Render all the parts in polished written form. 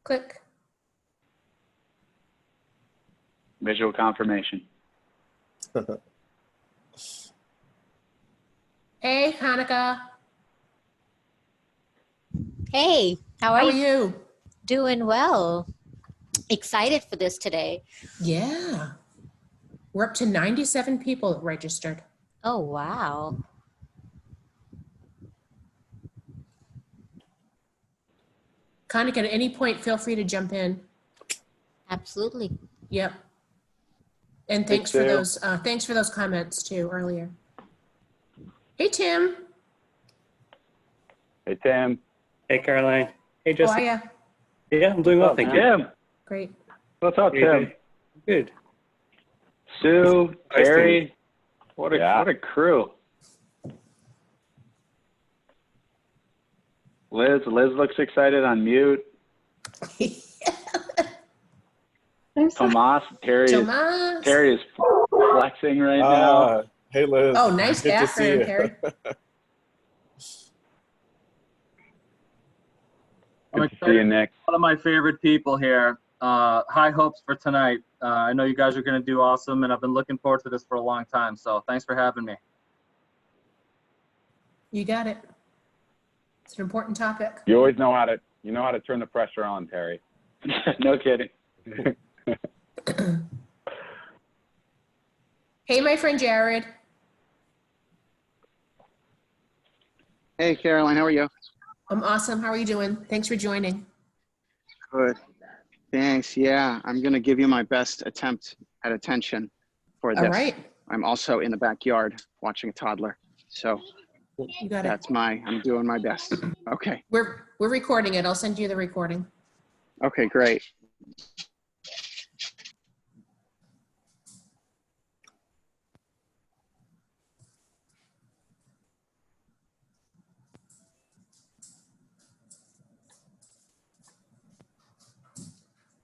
Click. Visual confirmation. Hey, Hanukkah. Hey, how How are are you? you? Doing well. Excited for this today. Yeah. We're up to 97 people registered. Oh, wow. Hanukkah, at any point, feel free to jump in. Absolutely. Yep. And thanks for those comments too earlier. Hey, Tim. Hey, Tim. Hey, Caroline. Hey, How Jesse. are ya? Yeah, I'm doing well, What's up, thank you. Tim? Great. What's up, Hey, Tim? Jay. Good. Sue, Nice Terry. What a crew. Liz looks excited on mute. Tomas, Terry is flexing right now. Hey, Liz. Oh, nice Good to see background, you. Terry. Good to see you, Nick. One of my favorite people here. High hopes for tonight. I know you guys are going to do awesome, and I've been looking forward to this for a long time. So thanks for having me. You got it. It's an important topic. You always know how to turn the pressure on, Terry. No kidding. Hey, my friend Jared. Hey, Caroline, how are you? I'm awesome. How are you doing? Thanks for joining. Good. Thanks. Yeah, I'm going to give you my best attempt at attention for this. All right. I'm also in the backyard watching a toddler. So You got it. I'm doing my best. Okay. We're recording it. I'll send you the recording. Okay, great.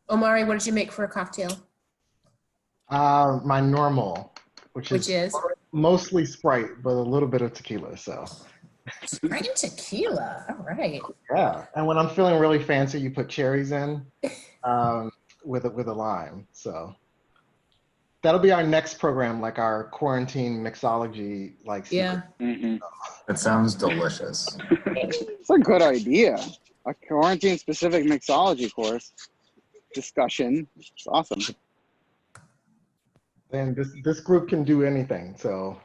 Omari, what did you make for a cocktail? My normal, which is mostly Sprite, but a little bit of tequila. So Sprite and tequila. All right. yeah, and when I'm feeling really fancy, you put cherries in with a lime. So that'll be our next program, like our quarantine mixology, like Yeah. That sounds delicious. It's a good idea. A quarantine-specific mixology course discussion. It's awesome. And this group can do anything. So.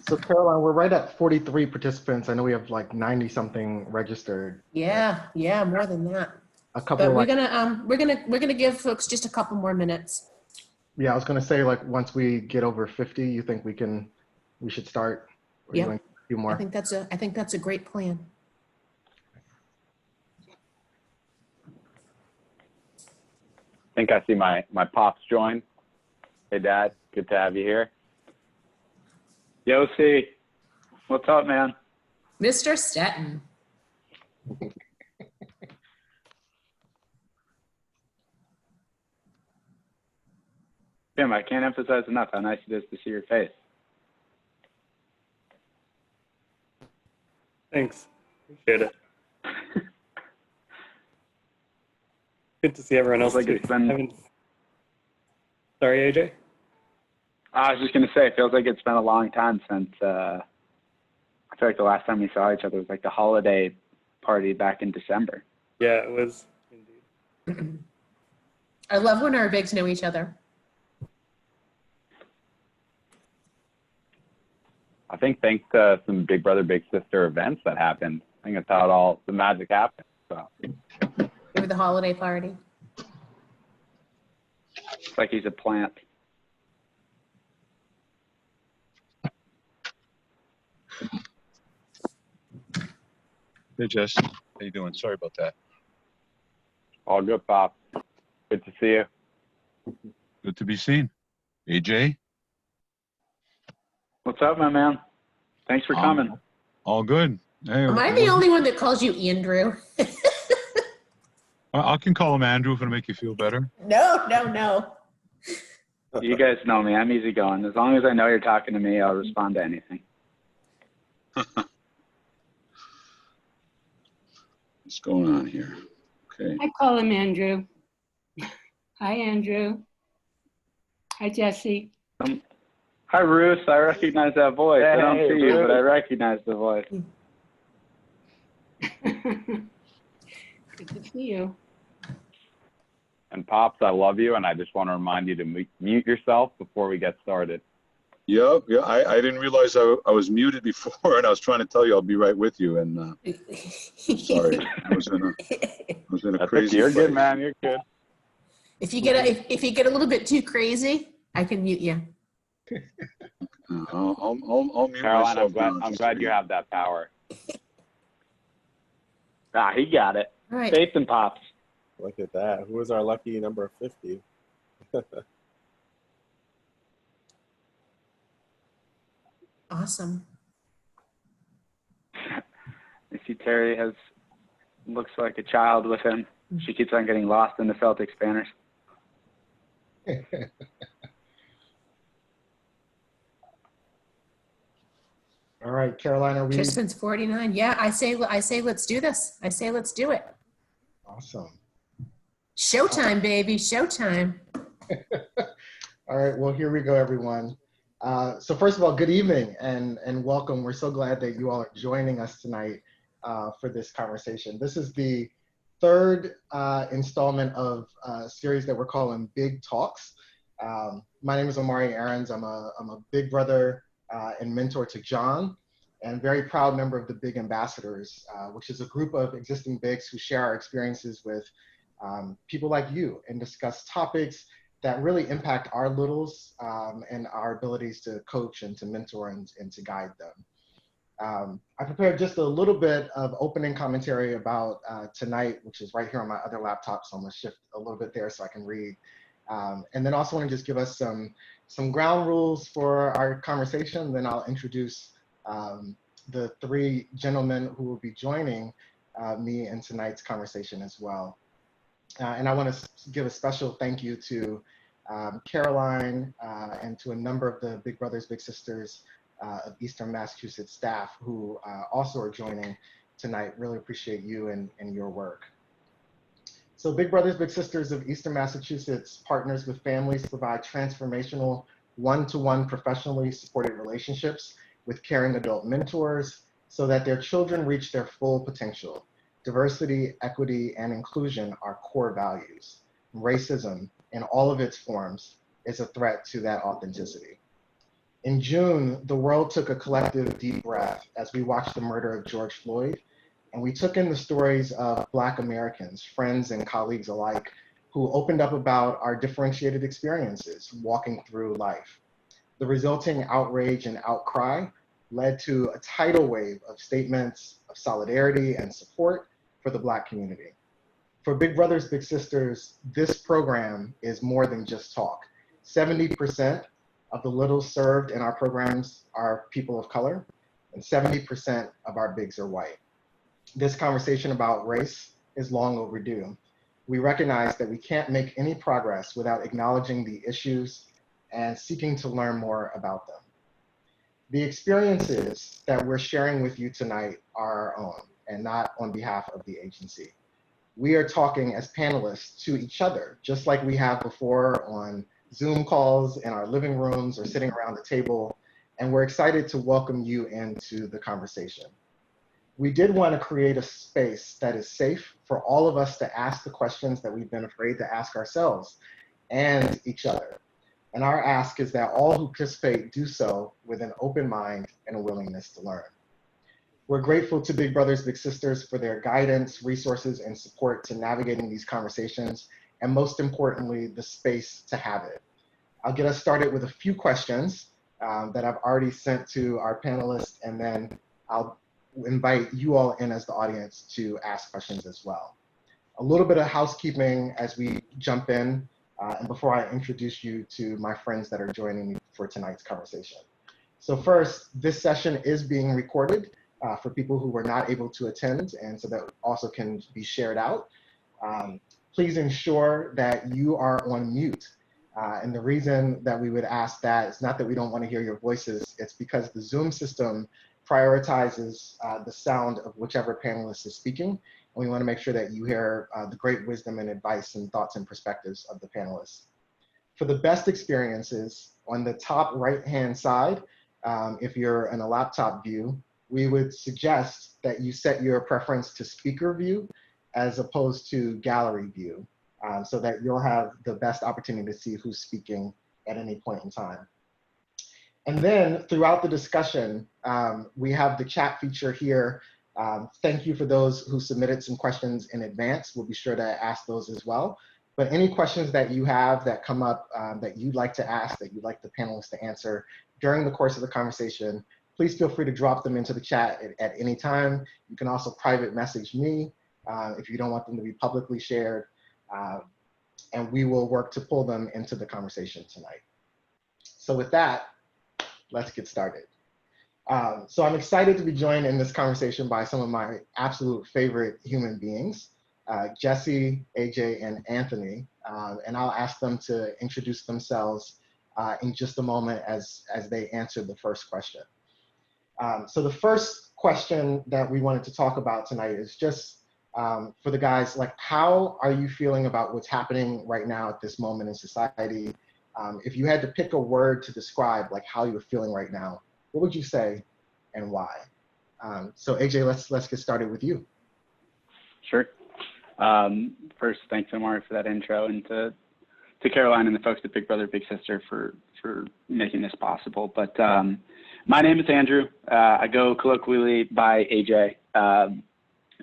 So Caroline, we're right at 43 participants. I know we have like 90 something registered. Yeah, more than that. A couple. But we're gonna give folks just a couple more minutes. Yeah, I was gonna say, like, once we get over 50, you think we should start? Yeah, a few more. I think that's a great plan. I think I see my pops join. Hey, Dad. Good to have you here. Yossi, what's up, man? Mr. Stetton. Tim, I can't emphasize enough how nice it is to see your face. Thanks. Appreciate it. Good to see everyone else. Like too. it's been... Sorry, AJ? I was just going to say, it feels like it's been a long time since, I feel like the last time we saw each other was like the holiday party back in December. Yeah, it was indeed. I love when our bigs know each other. I think thanks to some Big Brother, Big Sister events that happened. I think that's how all the magic happened. So. Maybe the holiday party. It's like he's a plant. Hey, Jess. How you doing? Sorry about that. All good, Pop. Good to see you. Good to be seen. AJ? What's up, my man? Thanks for coming. All good. Hey, Am I the only one that calls you Andrew? I can call him Andrew if it'll make you feel better. No. You guys know me. I'm easygoing. As long as I know you're talking to me, I'll respond to anything. What's going on here? Okay. I call him Andrew. Hi, Andrew. Hi, Jesse. Hi, Ruth. I recognize that voice. I don't Hey, see you, Ruth. but I recognize the voice. Good to see you. And Pops, I love you, and I just want to remind you to mute yourself before we get started. Yeah, I didn't realize I was muted before, and I was trying to tell you I'll be right with you. And sorry, I was in a That's crazy okay. You're place. good, man. You're good. If you get if you get a little bit too crazy, I can mute you. I'll mute Caroline, myself now. I'm glad you have that power. Ah, he got it. All right. Faith and Pops. Look at that. Who is our lucky number 50? Awesome. I see Terry looks like a child with him. She keeps on getting lost in the Celtics banners. All right, Caroline, are we? Participants 49. Yeah, I say let's do this. I say let's do it. Awesome. Showtime, baby. Showtime. All right, well, here we go, everyone. So first of all, good evening and welcome. We're so glad that you all are joining us tonight for this conversation. This is the third installment of a series that we're calling Big Talks. My name is Omari Aarons. I'm a big brother and mentor to John, and very proud member of the Big Ambassadors, which is a group of existing bigs who share our experiences with people like you and discuss topics that really impact our littles and our abilities to coach and to mentor and to guide them. I prepared just a little bit of opening commentary about tonight, which is right here on my other laptop, so I'm gonna shift a little bit there so I can read. And then also want to just give us some ground rules for our conversation. Then I'll introduce the three gentlemen who will be joining me in tonight's conversation as well. And I want to give a special thank you to Caroline and to a number of the Big Brothers Big Sisters of Eastern Massachusetts staff who also are joining tonight. Really appreciate you and your work. So Big Brothers Big Sisters of Eastern Massachusetts partners with families to provide transformational one-to-one professionally supported relationships with caring adult mentors so that their children reach their full potential. Diversity, equity, and inclusion are core values. Racism, in all of its forms, is a threat to that authenticity. In June, the world took a collective deep breath as we watched the murder of George Floyd, and we took in the stories of Black Americans, friends and colleagues alike, who opened up about our differentiated experiences walking through life. The resulting outrage and outcry led to a tidal wave of statements of solidarity and support for the Black community. For Big Brothers Big Sisters, this program is more than just talk. 70% of the littles served in our programs are people of color, and 70% of our bigs are white. This conversation about race is long overdue. We recognize that we can't make any progress without acknowledging the issues and seeking to learn more about them. The experiences that we're sharing with you tonight are our own and not on behalf of the agency. We are talking as panelists to each other, just like we have before on Zoom calls in our living rooms or sitting around the table, and we're excited to welcome you into the conversation. We did want to create a space that is safe for all of us to ask the questions that we've been afraid to ask ourselves and each other. And our ask is that all who participate do so with an open mind and a willingness to learn. We're grateful to Big Brothers Big Sisters for their guidance, resources, and support to navigating these conversations, and most importantly, the space to have it. I'll get us started with a few questions that I've already sent to our panelists, and then I'll invite you all in as the audience to ask questions as well. A little bit of housekeeping as we jump in, and before I introduce you to my friends that are joining me for tonight's conversation. So first, this session is being recorded for people who were not able to attend, and so that also can be shared out. Please ensure that you are on mute. And the reason that we would ask that is not that we don't want to hear your voices, it's because the Zoom system prioritizes the sound of whichever panelist is speaking. And we want to make sure that you hear the great wisdom and advice and thoughts and perspectives of the panelists. For the best experiences, on the top right-hand side, if you're in a laptop view, we would suggest that you set your preference to speaker view as opposed to gallery view, so that you'll have the best opportunity to see who's speaking at any point in time. And then throughout the discussion, we have the chat feature here. Thank you for those who submitted some questions in advance. We'll be sure to ask those as well. But any questions that you have that come up that you'd like to ask, that you'd like the panelists to answer during the course of the conversation, please feel free to drop them into the chat at any time. You can also private message me if you don't want them to be publicly shared. And we will work to pull them into the conversation tonight. So with that, let's get started. So I'm excited to be joined in this conversation by some of my absolute favorite human beings, Jesse, AJ, and Anthony. And I'll ask them to introduce themselves in just a moment as they answer the first question. So the first question that we wanted to talk about tonight is just for the guys, like, how are you feeling about what's happening right now at this moment in society? If you had to pick a word to describe like how you're feeling right now, what would you say and why? So AJ, let's get started with you. Sure. First, thanks, Omar, for that intro, and to Caroline and the folks at Big Brother, Big Sister for making this possible. But my name is Andrew. I go colloquially by AJ.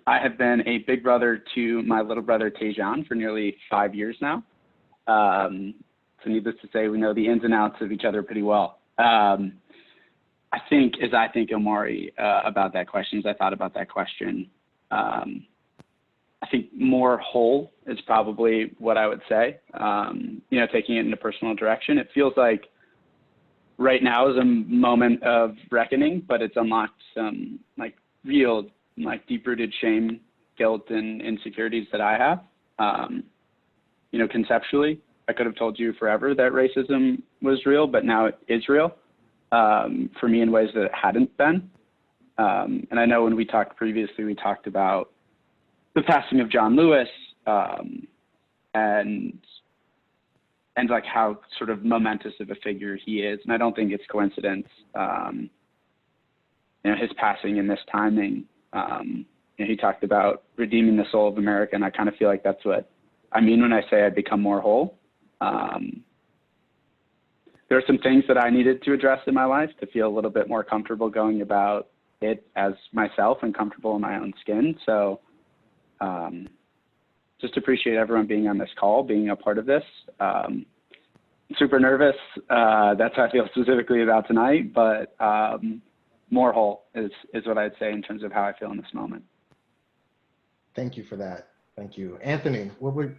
I have been a big brother to my little brother, Tejan, for nearly 5 years now. So needless to say, we know the ins and outs of each other pretty well. I think Omari, about that question, as I thought about that question, I think more whole is probably what I would say. You know, taking it in a personal direction, it feels like right now is a moment of reckoning, but it's unlocked some like real, like deep-rooted shame, guilt, and insecurities that I have. You know, conceptually, I could have told you forever that racism was real, but now it is real for me in ways that it hadn't been. And I know when we talked previously, we talked about the passing of John Lewis and like how sort of momentous of a figure he is. And I don't think it's coincidence, you know, his passing in this timing. You know, he talked about redeeming the soul of America, and I kind of feel like that's what I mean when I say I've become more whole. There are some things that I needed to address in my life to feel a little bit more comfortable going about it as myself and comfortable in my own skin. So just appreciate everyone being on this call, being a part of this. Super nervous. That's how I feel specifically about tonight, but more whole is what I'd say in terms of how I feel in this moment. Thank you for that. Thank you. Anthony, what would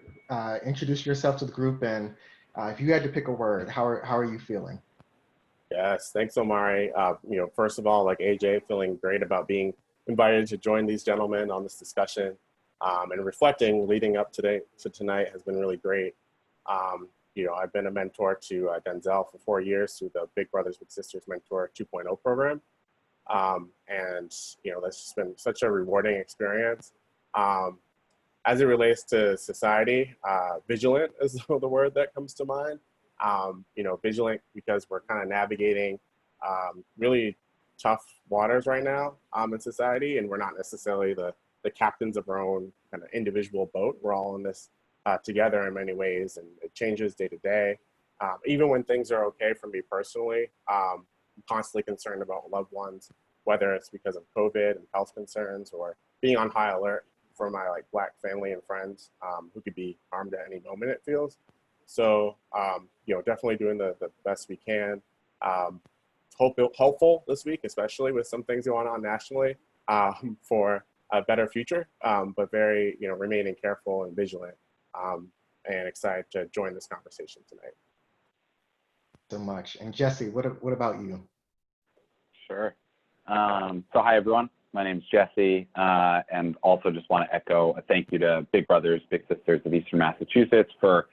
introduce yourself to the group, and if you had to pick a word, how are you feeling? Yes, thanks, Omari. You know, first of all, like AJ, feeling great about being invited to join these gentlemen on this discussion, and reflecting leading up to tonight has been really great. You know, I've been a mentor to Denzel for 4 years through the Big Brothers Big Sisters Mentor 2.0 program. And, you know, that's just been such a rewarding experience. As it relates to society, vigilant is the word that comes to mind. You know, vigilant because we're kind of navigating really tough waters right now in society, and we're not necessarily the captains of our own kind of individual boat. We're all in this together in many ways, and it changes day to day. Even when things are okay for me personally, I'm constantly concerned about loved ones, whether it's because of COVID and health concerns or being on high alert for my like Black family and friends who could be harmed at any moment, it feels. So, you know, definitely doing the best we can. Hopeful this week, especially with some things going on nationally for a better future, but very, you know, remaining careful and vigilant and excited to join this conversation tonight. So much. And Jesse, what about you? Sure. So hi, everyone. My name is Jesse, and also just want to echo a thank you to Big Brothers, Big Sisters of Eastern Massachusetts for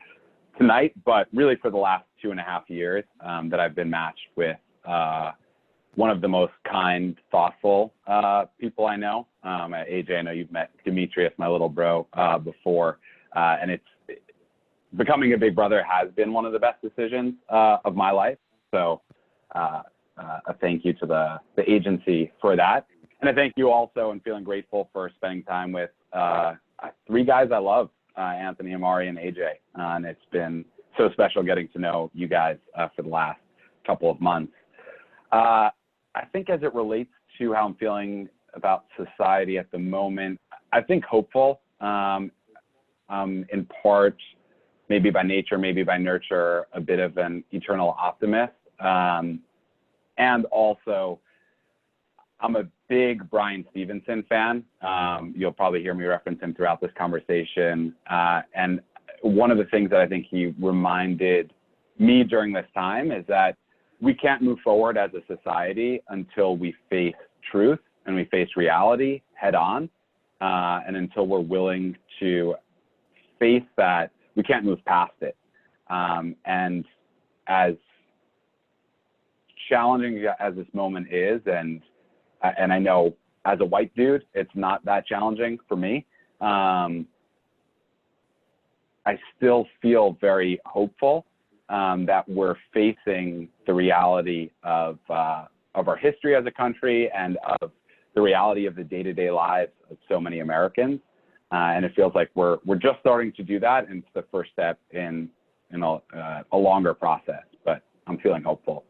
tonight, but really for the last 2.5 years that I've been matched with one of the most kind, thoughtful people I know. AJ, I know you've met Demetrius, my little bro, before, and it's becoming a big brother has been one of the best decisions of my life. So a thank you to the agency for that. And I thank you also and feeling grateful for spending time with three guys I love, Anthony, Amari, and AJ. And it's been so special getting to know you guys for the last couple of months. I think as it relates to how I'm feeling about society at the moment, I think hopeful, in part, maybe by nature, maybe by nurture, a bit of an eternal optimist. And also, I'm a big Brian Stevenson fan. You'll probably hear me reference him throughout this conversation. And one of the things that I think he reminded me during this time is that we can't move forward as a society until we face truth and we face reality head on. And until we're willing to face that, we can't move past it. And as challenging as this moment is, and I know as a white dude, it's not that challenging for me. I still feel very hopeful that we're facing the reality of our history as a country and of the reality of the day-to-day lives of so many Americans. And it feels like we're just starting to do that, and it's the first step in a longer process. But I'm feeling hopeful.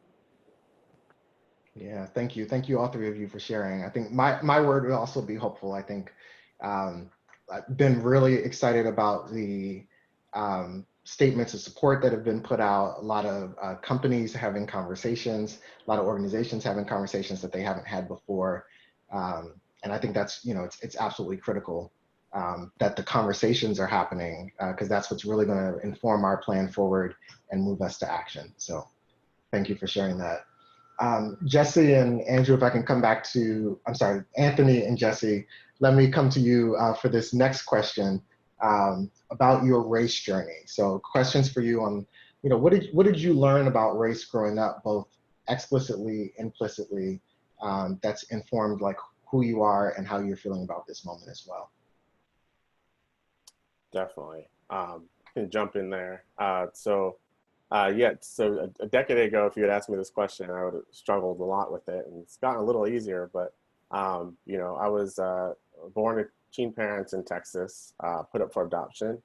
Yeah, thank you. Thank you, all three of you, for sharing. I think my word would also be hopeful. I think I've been really excited about the statements of support that have been put out. A lot of companies having conversations, a lot of organizations having conversations that they haven't had before. And I think that's, it's absolutely critical that the conversations are happening, because that's what's really going to inform our plan forward and move us to action. So thank you for sharing that. Jesse and Andrew, if I can come back to, I'm sorry, Anthony and Jesse, let me come to you for this next question about your race journey. So questions for you on, what did you learn about race growing up, both explicitly, implicitly, that's informed like who you are and how you're feeling about this moment as well? Definitely. Can jump in there. So a decade ago, if you had asked me this question, I would have struggled a lot with it, and it's gotten a little easier. But I was born to teen parents in Texas, put up for adoption,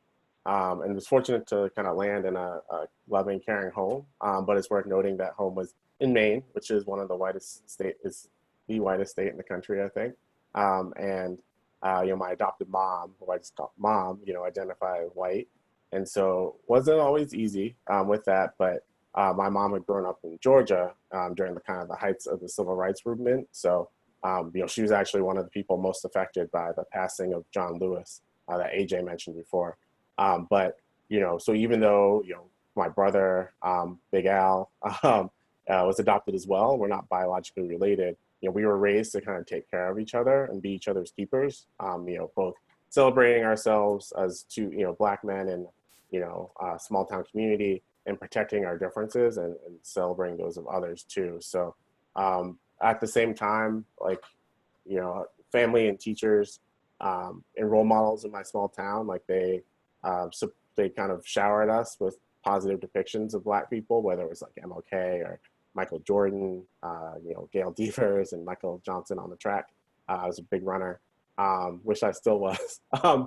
and was fortunate to kind of land in a loving, caring home. But it's worth noting that home was in Maine, which is one of the whitest state, is the whitest state in the country, I think. My adopted mom, who I just call mom, identify as white. And so wasn't always easy with that, but my mom had grown up in Georgia during the heights of the civil rights movement. So, she was actually one of the people most affected by the passing of John Lewis that AJ mentioned before. So even though, my brother, Big Al, was adopted as well, we're not biologically related, we were raised to kind of take care of each other and be each other's keepers, both celebrating ourselves as two, Black men in, a small town community, and protecting our differences and celebrating those of others too. So at the same time, family and teachers and role models in my small town, they kind of showered us with positive depictions of Black people, whether it was like MLK or Michael Jordan, Gail Devers and Michael Johnson on the track. I was a big runner. Wish I still was. I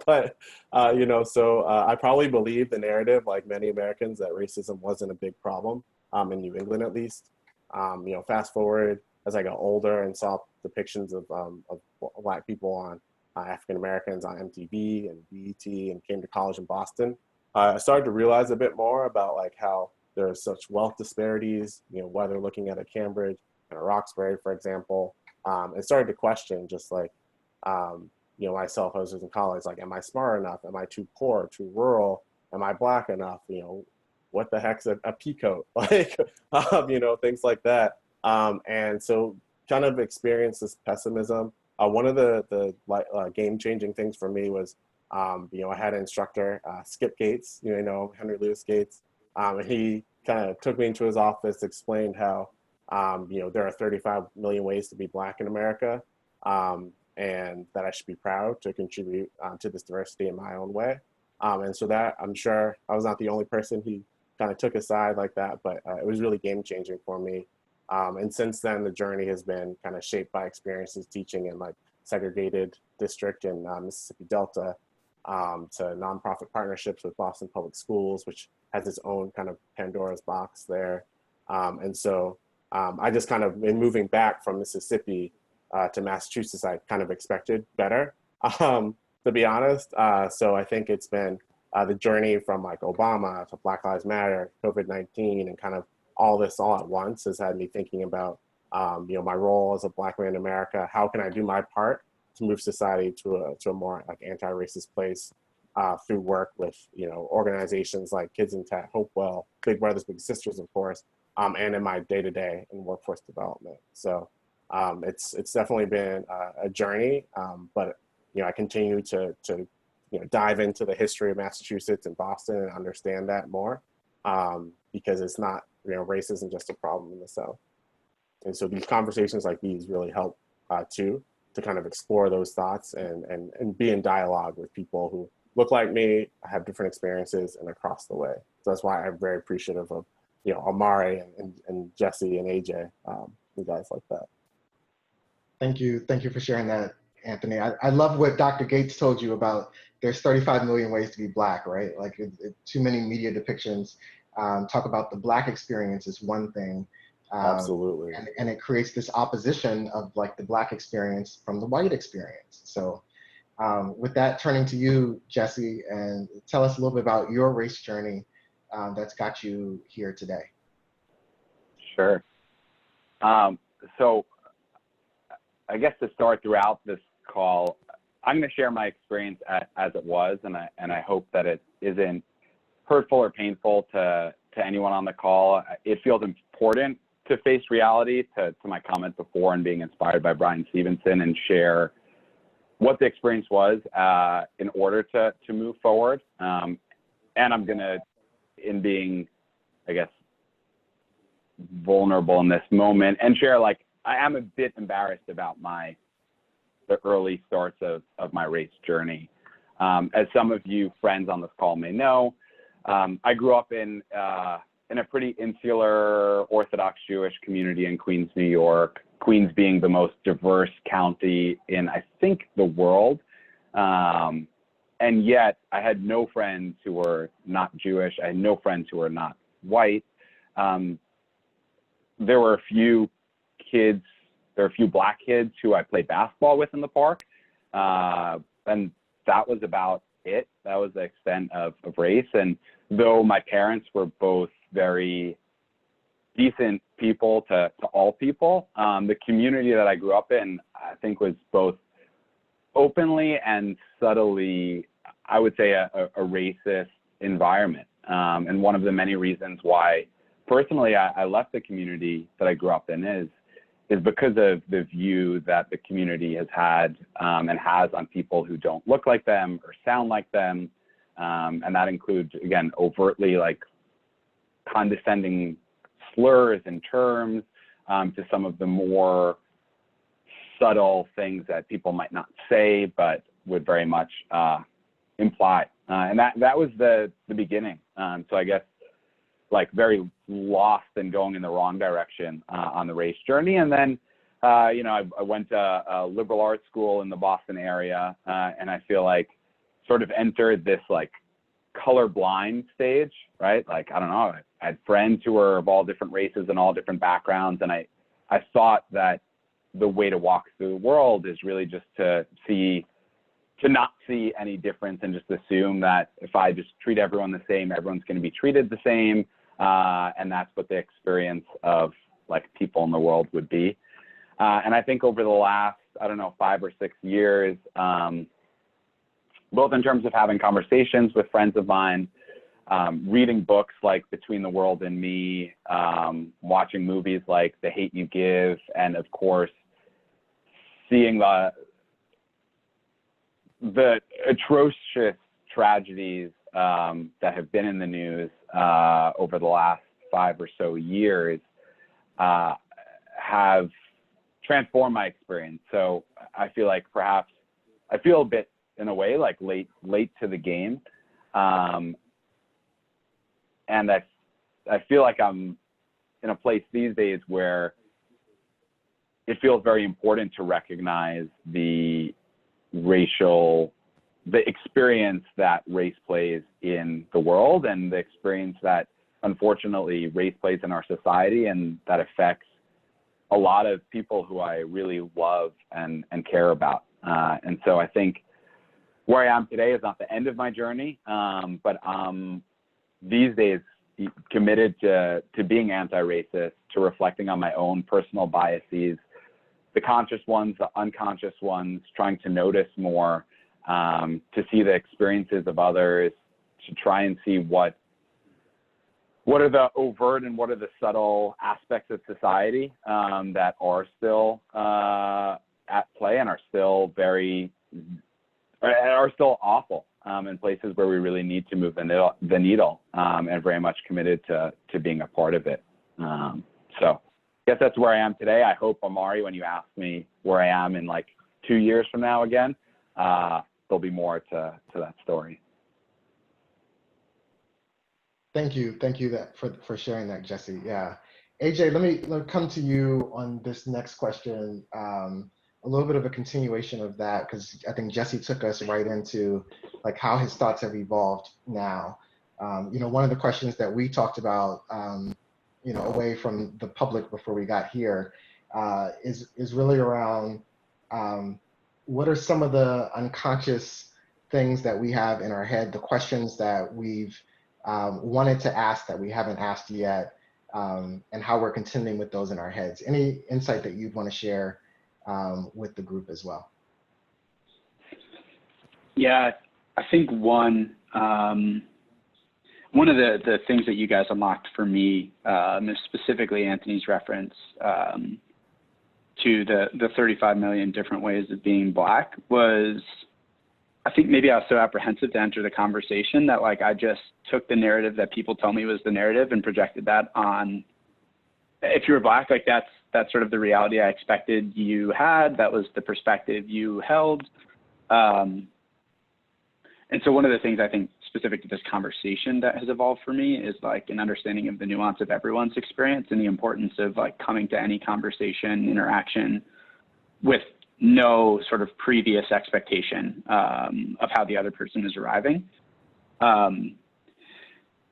probably believe the narrative, like many Americans, that racism wasn't a big problem in New England, at least. Fast forward as I got older and saw depictions of Black people on African Americans on MTV and BET, and came to college in Boston. I started to realize a bit more about how there are such wealth disparities, whether looking at a Cambridge and a Roxbury, for example, and started to question just myself. I was in college, am I smart enough? Am I too poor, too rural? Am I Black enough? What the heck's a peacoat? Things like that. And so kind of experienced this pessimism. One of the game-changing things for me was, I had an instructor, Skip Gates, Henry Louis Gates, and he kind of took me into his office, explained how, there are 35 million ways to be Black in America, and that I should be proud to contribute to this diversity in my own way. And so that, I'm sure I was not the only person who kind of took a side like that, but it was really game changing for me. And since then, the journey has been kind of shaped by experiences teaching in like segregated district in Mississippi Delta, to nonprofit partnerships with Boston Public Schools, which has its own kind of Pandora's box there. And so I just kind of, in moving back from Mississippi to Massachusetts, I kind of expected better, to be honest. So I think it's been the journey from like Obama to Black Lives Matter, COVID-19, and kind of all this all at once has had me thinking about, my role as a Black man in America. How can I do my part to move society to a more like anti-racist place through work with, organizations like Kids in Tech, Hopewell, Big Brothers Big Sisters, of course, and in my day-to-day in workforce development. So it's definitely been a journey, but I continue to dive into the history of Massachusetts and Boston and understand that more, because it's not, race isn't just a problem in the South. And so these conversations like these really help too, to kind of explore those thoughts and be in dialogue with people who look like me, have different experiences, and across the way. So that's why I'm very appreciative of, Amari and Jesse and AJ, you guys like that. Thank you for sharing that, Anthony. I love what Dr. Gates told you about there's 35 million ways to be Black, right? Like too many media depictions talk about the Black experience is one thing. Absolutely. And it creates this opposition of like the Black experience from the white experience. So with that, turning to you, Jesse, and tell us a little bit about your race journey that's got you here today. Sure. So I guess to start throughout this call, I'm going to share my experience as it was, and I hope that it isn't hurtful or painful to anyone on the call. It feels important to face reality, to my comment before, and being inspired by Brian Stevenson, and share what the experience was in order to move forward. And I'm going to, in being, I guess, vulnerable in this moment, and share, like, I am a bit embarrassed about the early starts of my race journey. As some of you friends on this call may know, I grew up in a pretty insular Orthodox Jewish community in Queens, New York, Queens being the most diverse county in, I think, the world. And yet I had no friends who were not Jewish. I had no friends who were not white. There were a few Black kids who I played basketball with in the park. And that was about it. That was the extent of race. And though my parents were both very decent people to all people, the community that I grew up in, I think, was both openly and subtly, I would say, a racist environment. And one of the many reasons why, personally, I left the community that I grew up in is because of the view that the community has had and has on people who don't look like them or sound like them. And that includes, again, overtly like condescending slurs and terms to some of the more subtle things that people might not say, but would very much imply. And that was the beginning. So I guess, like, very lost and going in the wrong direction on the race journey. And then, I went to a liberal arts school in the Boston area, and I feel like sort of entered this like colorblind stage, right? Like, I don't know, I had friends who were of all different races and all different backgrounds. And I thought that the way to walk through the world is really just to not see any difference and just assume that if I just treat everyone the same, everyone's going to be treated the same. And that's what the experience of like people in the world would be. And I think over the last, 5 or 6 years, both in terms of having conversations with friends of mine, reading books like Between the World and Me, watching movies like The Hate You Give, and of course, seeing the atrocious tragedies that have been in the news over the last 5 or so years, have transformed my experience. So I feel like perhaps I feel a bit, in a way, like late to the game. And I feel like I'm in a place these days where it feels very important to recognize the experience that race plays in the world, and the experience that unfortunately race plays in our society, and that affects a lot of people who I really love and care about. And so I think where I am today is not the end of my journey, but these days committed to being anti-racist, to reflecting on my own personal biases, the conscious ones, the unconscious ones, trying to notice more, to see the experiences of others, to try and see what are the overt and what are the subtle aspects of society that are still at play and are still awful in places where we really need to move the needle, and very much committed to being a part of it. So I guess that's where I am today. I hope, Omari, when you ask me where I am in like 2 years from now again, there'll be more to that story. Thank you for sharing that, Jesse. Yeah, AJ, let me come to you on this next question. A little bit of a continuation of that, because I think Jesse took us right into like how his thoughts have evolved now. One of the questions that we talked about, away from the public before we got here, is really around what are some of the unconscious things that we have in our head, the questions that we've wanted to ask that we haven't asked yet, and how we're contending with those in our heads. Any insight that you'd want to share with the group as well? Yeah, I think one of the things that you guys unlocked for me, is specifically Anthony's reference to the 35 million different ways of being Black, was I think maybe I was so apprehensive to enter the conversation that like I just took the narrative that people told me was the narrative and projected that on, if you were Black, like that's sort of the reality I expected you had. That was the perspective you held. And so one of the things I think specific to this conversation that has evolved for me is like an understanding of the nuance of everyone's experience and the importance of like coming to any conversation, interaction with no sort of previous expectation of how the other person is arriving.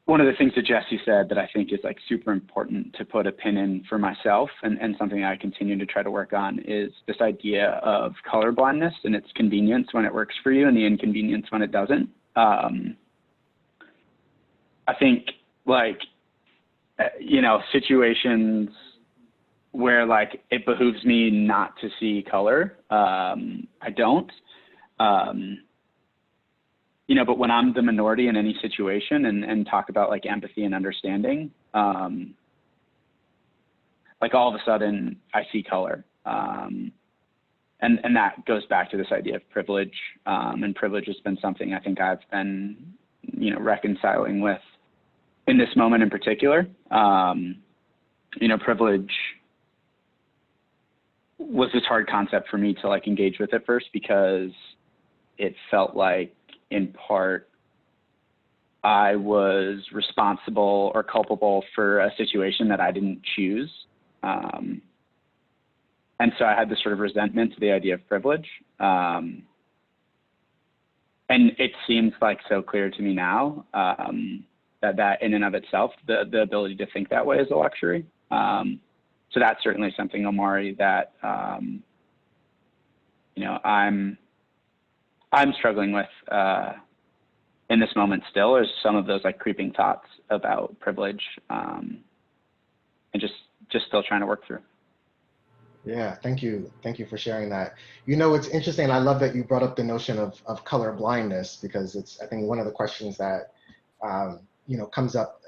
One of the things that Jesse said that I think is like super important to put a pin in for myself, and something I continue to try to work on, is this idea of color blindness and its convenience when it works for you and the inconvenience when it doesn't. I think like, situations where like it behooves me not to see color, I don't. But when I'm the minority in any situation and talk about like empathy and understanding, like all of a sudden I see color. And that goes back to this idea of privilege. And privilege has been something I think I've been, reconciling with in this moment in particular. Privilege was this hard concept for me to like engage with at first, because it felt like in part I was responsible or culpable for a situation that I didn't choose. And so I had this sort of resentment to the idea of privilege. And it seems like so clear to me now that in and of itself, the ability to think that way is a luxury. So that's certainly something, Omari, that I'm struggling with in this moment still, is some of those like creeping thoughts about privilege, and just still trying to work through. Yeah, thank you for sharing that. It's interesting, and I love that you brought up the notion of color blindness, because it's, I think, one of the questions that comes up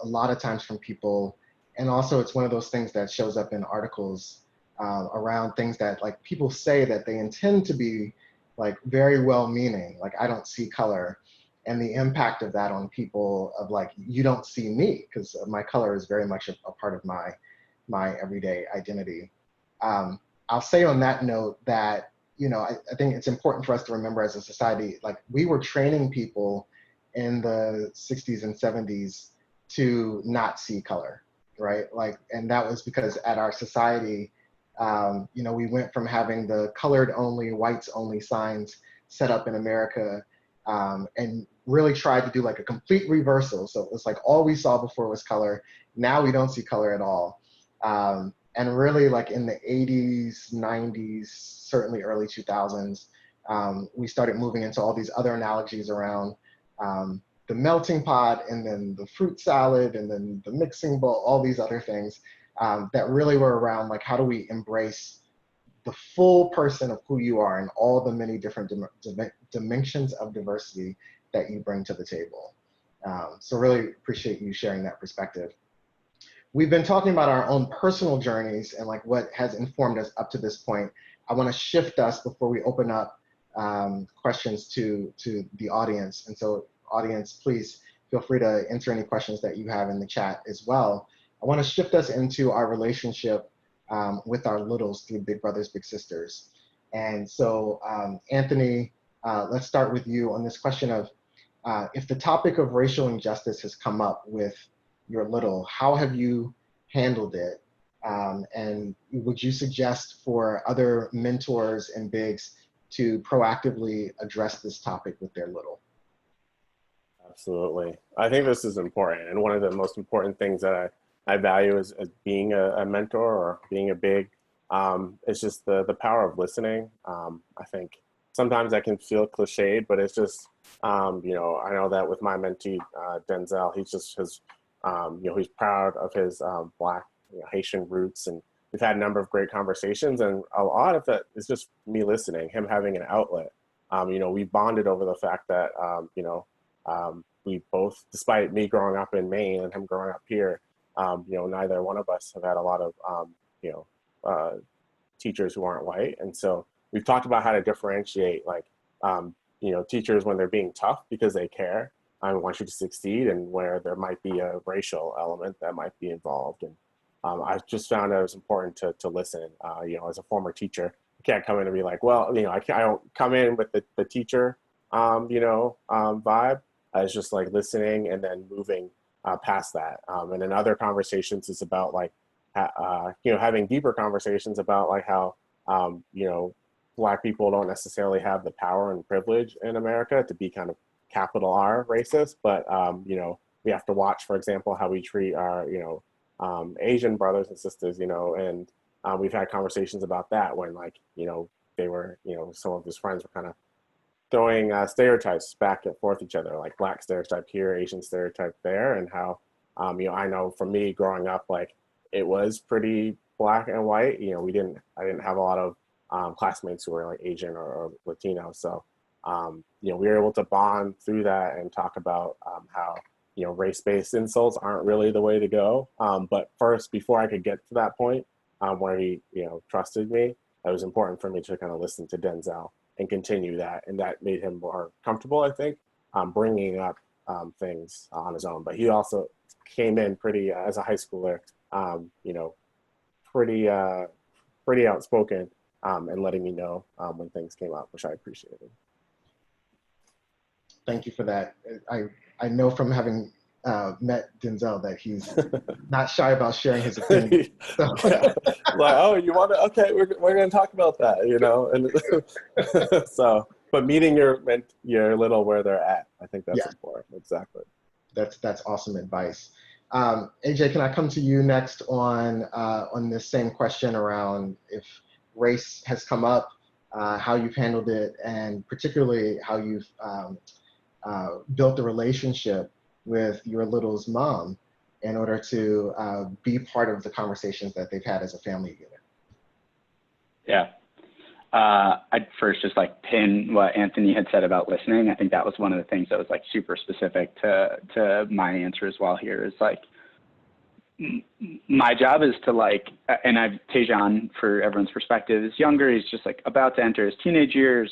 a lot of times from people. And also it's one of those things that shows up in articles around things that like people say that they intend to be like very well meaning, like I don't see color, and the impact of that on people of like, you don't see me, because my color is very much a part of my my everyday identity. I'll say on that note that, you know, I think it's important for us to remember as a society, like we were training people in the 60s and 70s to not see color, right? Like, and that was because at our society, you know, we went from having the colored only, whites only signs set up in America, and really tried to do like a complete reversal. So it was like all we saw before was color. Now we don't see color at all. And really like in the 80s, 90s, certainly early 2000s, we started moving into all these other analogies around the melting pot and then the fruit salad and then the mixing bowl, all these other things that really were around like, how do we embrace the full person of who you are and all the many different dimensions of diversity that you bring to the table. So really appreciate you sharing that perspective. We've been talking about our own personal journeys and like what has informed us up to this point. I want to shift us before we open up questions to the audience. And so audience, please feel free to enter any questions that you have in the chat as well. I want to shift us into our relationship with our littles through Big Brothers Big Sisters. And so Anthony, let's start with you on this question of if the topic of racial injustice has come up with your little, how have you handled it? And would you suggest for other mentors and bigs to proactively address this topic with their little? Absolutely. I think this is important. And one of the most important things that I value as being a mentor or being a big, it's just the power of listening. I think sometimes that can feel cliched, but it's just, you know, I know that with my mentee, Denzel, he's just his, you know, he's proud of his Black, you know, Haitian roots. And we've had a number of great conversations, and a lot of that is just me listening, him having an outlet. You know, we bonded over the fact that, you know, we both, despite me growing up in Maine and him growing up here, you know, neither one of us have had a lot of, you know, teachers who aren't white. And so we've talked about how to differentiate, like, you know, teachers when they're being tough because they care and want you to succeed, and where there might be a racial element that might be involved. And I just found that it was important to listen. You know, as a former teacher, you can't come in and be like, well, you know, I don't come in with the teacher, you know, vibe. It's just like listening and then moving past that. And in other conversations, it's about like, you know, having deeper conversations about like how, you know, Black people don't necessarily have the power and privilege in America to be kind of capital R racist, but, you know, we have to watch, for example, how we treat our, you know, Asian brothers and sisters, you know, and we've had conversations about that when, like, you know, they were, you know, some of his friends were kind of throwing stereotypes back and forth each other, like Black stereotype here, Asian stereotype there, and how, you know, I know for me growing up, like, it was pretty black and white. You know, I didn't have a lot of classmates who were like Asian or Latino. So, you know, we were able to bond through that and talk about how, you know, race-based insults aren't really the way to go. But first, before I could get to that point where he, you know, trusted me, it was important for me to kind of listen to Denzel and continue that. And that made him more comfortable, I think, bringing up things on his own. But he also came in pretty, as a high schooler, you know, pretty outspoken and letting me know when things came up, which I appreciated. Thank you for that. I know from having met Denzel that he's not shy about sharing his opinion. So. Yeah. Like, oh, you want to? Okay, we're going to talk about that, you know. And so, but meeting your little where they're at, I think that's important. Exactly. That's awesome advice. AJ, can I come to you next on this same question around if race has come up, how you've handled it, and particularly how you've built a relationship with your little's mom in order to be part of the conversations that they've had as a family unit? Yeah. I'd first just like pin what Anthony had said about listening. I think that was one of the things that was like super specific to my answer as well here is like, my job is to like, and Tejan, for everyone's perspective, is younger. He's just like about to enter his teenage years.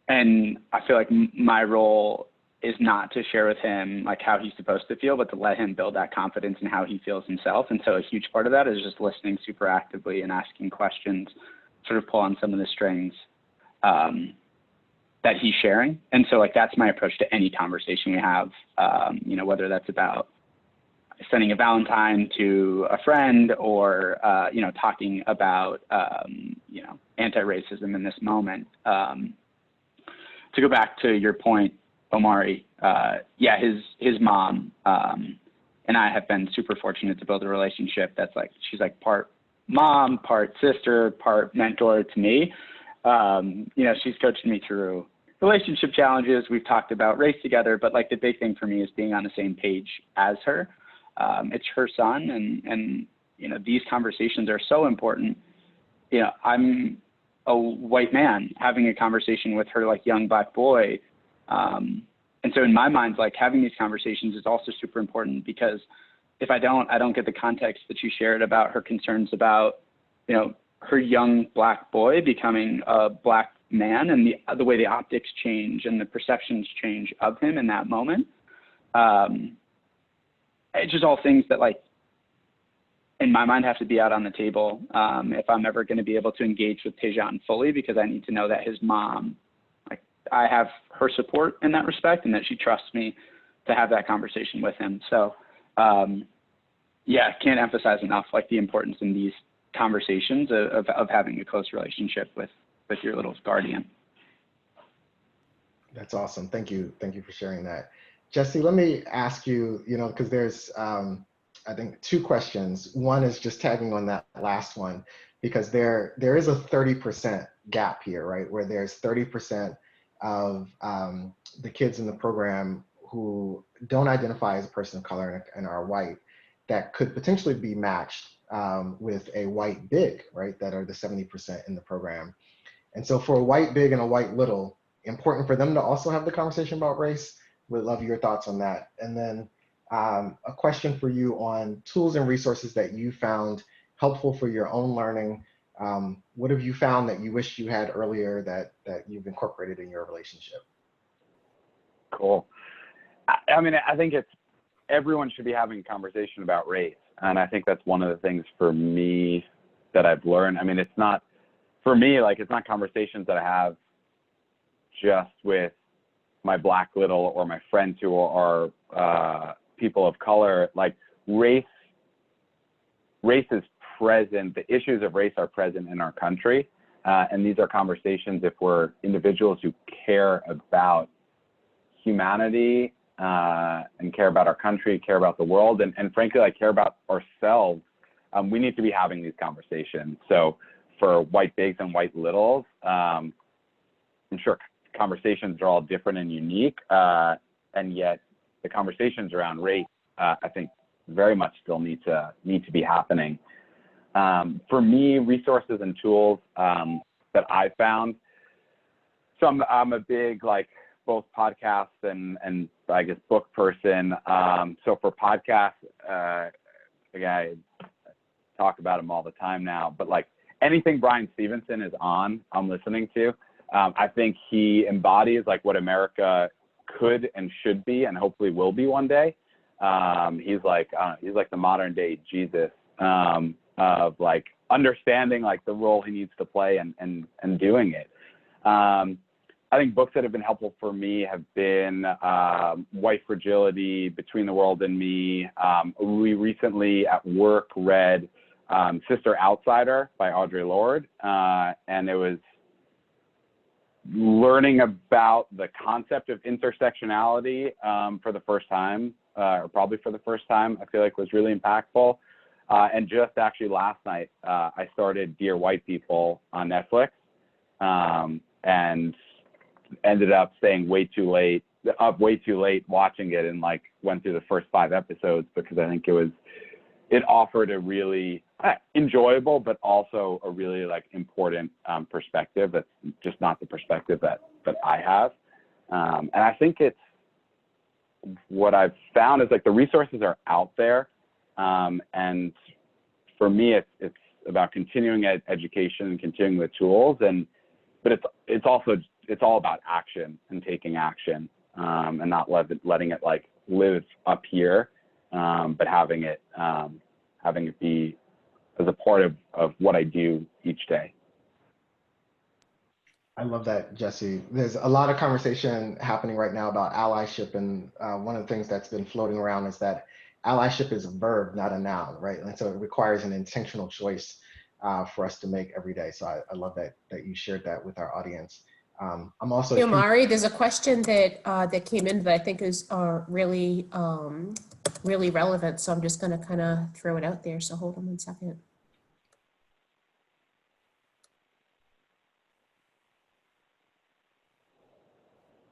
And I feel like my role is not to share with him like how he's supposed to feel, but to let him build that confidence in how he feels himself. And so a huge part of that is just listening super actively and asking questions, sort of pull on some of the strings that he's sharing. And so like, that's my approach to any conversation we have, you know, whether that's about sending a Valentine to a friend or, you know, talking about, you know, anti-racism in this moment. To go back to your point, Omari, yeah, his mom and I have been super fortunate to build a relationship that's like, she's like part mom, part sister, part mentor to me. You know, she's coached me through relationship challenges. We've talked about race together, but like the big thing for me is being on the same page as her. It's her son, and you know, these conversations are so important. You know, I'm a white man having a conversation with her like young Black boy. And so in my mind, like having these conversations is also super important, because if I don't get the context that you shared about her concerns about, you know, her young Black boy becoming a Black man and the way the optics change and the perceptions change of him in that moment. It's just all things that like, in my mind, have to be out on the table if I'm ever going to be able to engage with Tejan fully, because I need to know that his mom, like, I have her support in that respect, and that she trusts me to have that conversation with him. So, yeah, can't emphasize enough like the importance in these conversations of having a close relationship with your little guardian. That's awesome. Thank you. Thank you for sharing that. Jesse, let me ask you, you know, because there's, I think, two questions. One is just tagging on that last one, because there is a 30% gap here, right? Where there's 30% of the kids in the program who don't identify as a person of color and are white, that could potentially be matched with a white big, right? That are the 70% in the program. And so for a white big and a white little, important for them to also have the conversation about race. Would love your thoughts on that. And then a question for you on tools and resources that you found helpful for your own learning. What have you found that you wish you had earlier that you've incorporated in your relationship? Cool. I mean, I think everyone should be having a conversation about race. And I think that's one of the things for me that I've learned. I mean, it's not, for me, like, it's not conversations that I have just with my Black little or my friends who are people of color. Like, race is present. The issues of race are present in our country. And these are conversations, if we're individuals who care about humanity and care about our country, care about the world, and frankly, like, care about ourselves, we need to be having these conversations. So for white bigs and white littles, I'm sure conversations are all different and unique, and yet the conversations around race, I think, very much still need to be happening. For me, resources and tools that I found. So I'm a big, like, both podcasts and I guess book person. So for podcasts, again, I talk about them all the time now, but like anything Brian Stevenson is on, I'm listening to. I think he embodies like what America could and should be, and hopefully will be one day. He's like the modern day Jesus of like understanding like the role he needs to play and doing it. I think books that have been helpful for me have been White Fragility, Between the World and Me. We recently at work read Sister Outsider by Audre Lorde, and it was learning about the concept of intersectionality for the first time, or probably for the first time, I feel like was really impactful. And just actually last night, I started Dear White People on Netflix, and ended up staying way too late watching it, and like went through the first 5 episodes because I think it offered a really enjoyable, but also a really like important perspective that's just not the perspective that I have. And I think it's what I've found is like the resources are out there. And for me, it's about continuing education and continuing with tools, but it's all about action and taking action. and not letting it like live up here, but having it be as a part of what I do each day. I love that, Jesse. There's a lot of conversation happening right now about allyship, and one of the things that's been floating around is that allyship is a verb, not a noun, right? And so it requires an intentional choice for us to make every day. So I love that you shared that with our audience. I'm also Hey, Omari, there's a question that that came in that I think is really really relevant. So I'm just going to kind of throw it out there. So hold on one second.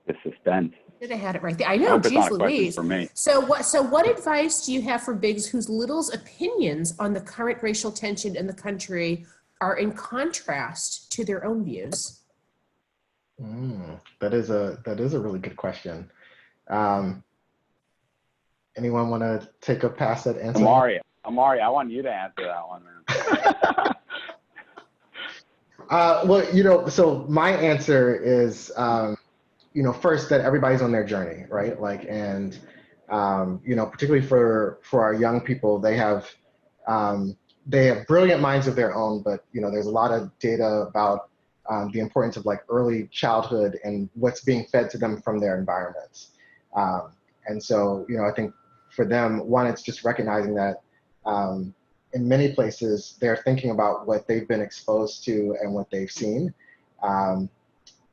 The suspense. Should have had it right there. I I know, hope it's geez not a question Louise. for me. So what advice do you have for bigs whose littles' opinions on the current racial tension in the country are in contrast to their own views? That is a really good question. Anyone want to take a pass at answering? Amari, I want you to answer that one, man. Well, so my answer is, first that everybody's on their journey, right? Like, and, particularly for our young people, they have brilliant minds of their own, but, there's a lot of data about the importance of like early childhood and what's being fed to them from their environments. And so, I think for them, one, it's just recognizing that in many places, they're thinking about what they've been exposed to and what they've seen.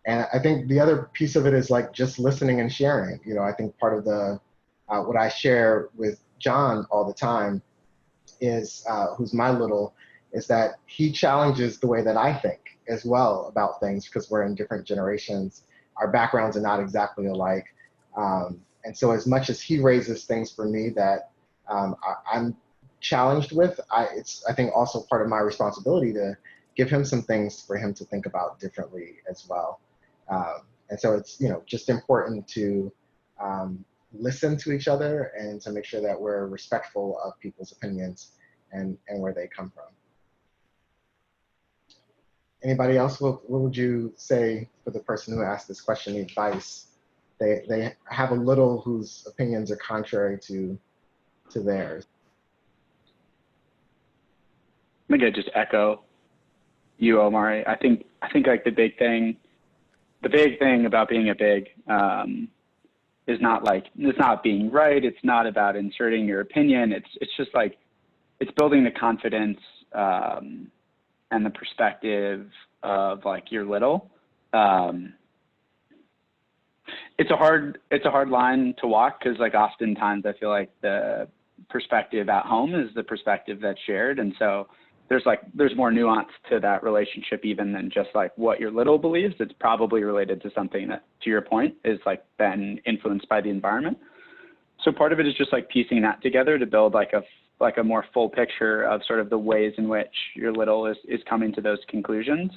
And I think the other piece of it is like just listening and sharing. I think part of what I share with John all the time is, who's my little, is that he challenges the way that I think as well about things, because we're in different generations. Our backgrounds are not exactly alike. And so as much as he raises things for me that I'm challenged with, it's, I think, also part of my responsibility to give him some things for him to think about differently as well. And so it's, just important to listen to each other and to make sure that we're respectful of people's opinions and where they come from. Anybody else? What would you say for the person who asked this question, the advice? They have a little whose opinions are contrary to theirs. I'm gonna just echo you, Omari. I think like the big thing about being a big is not like, it's not being right. It's not about inserting your opinion. It's just like, it's building the confidence and the perspective of like your little. It's a hard line to walk, because like oftentimes I feel like the perspective at home is the perspective that's shared, and so there's more nuance to that relationship even than just like what your little believes. It's probably related to something that, to your point, is like been influenced by the environment. So part of it is just like piecing that together to build like a more full picture of sort of the ways in which your little is coming to those conclusions,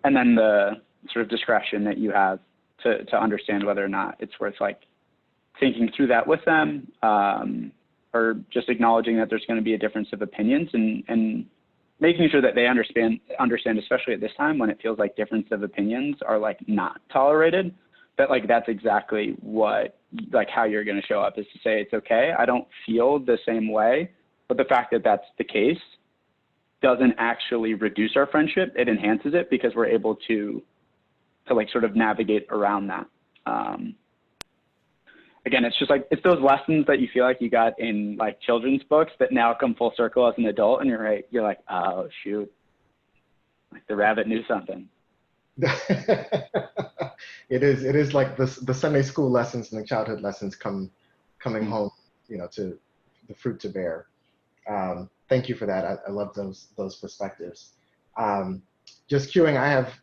and then the sort of discretion that you have to understand whether or not it's worth like thinking through that with them, or just acknowledging that there's going to be a difference of opinions, and making sure that they understand, especially at this time when it feels like difference of opinions are like not tolerated, that like that's exactly what, like how you're going to show up, is to say, it's okay, I don't feel the same way, but the fact that that's the case doesn't actually reduce our friendship. It enhances it, because we're able to like sort of navigate around that. Again, it's just like, it's those lessons that you feel like you got in like children's books that now come full circle as an adult, and you're like, oh shoot, like the rabbit knew something. It is like the Sunday school lessons and the childhood lessons coming home, to the fruit to bear. Thank you for that. I love those perspectives. Just queuing, I have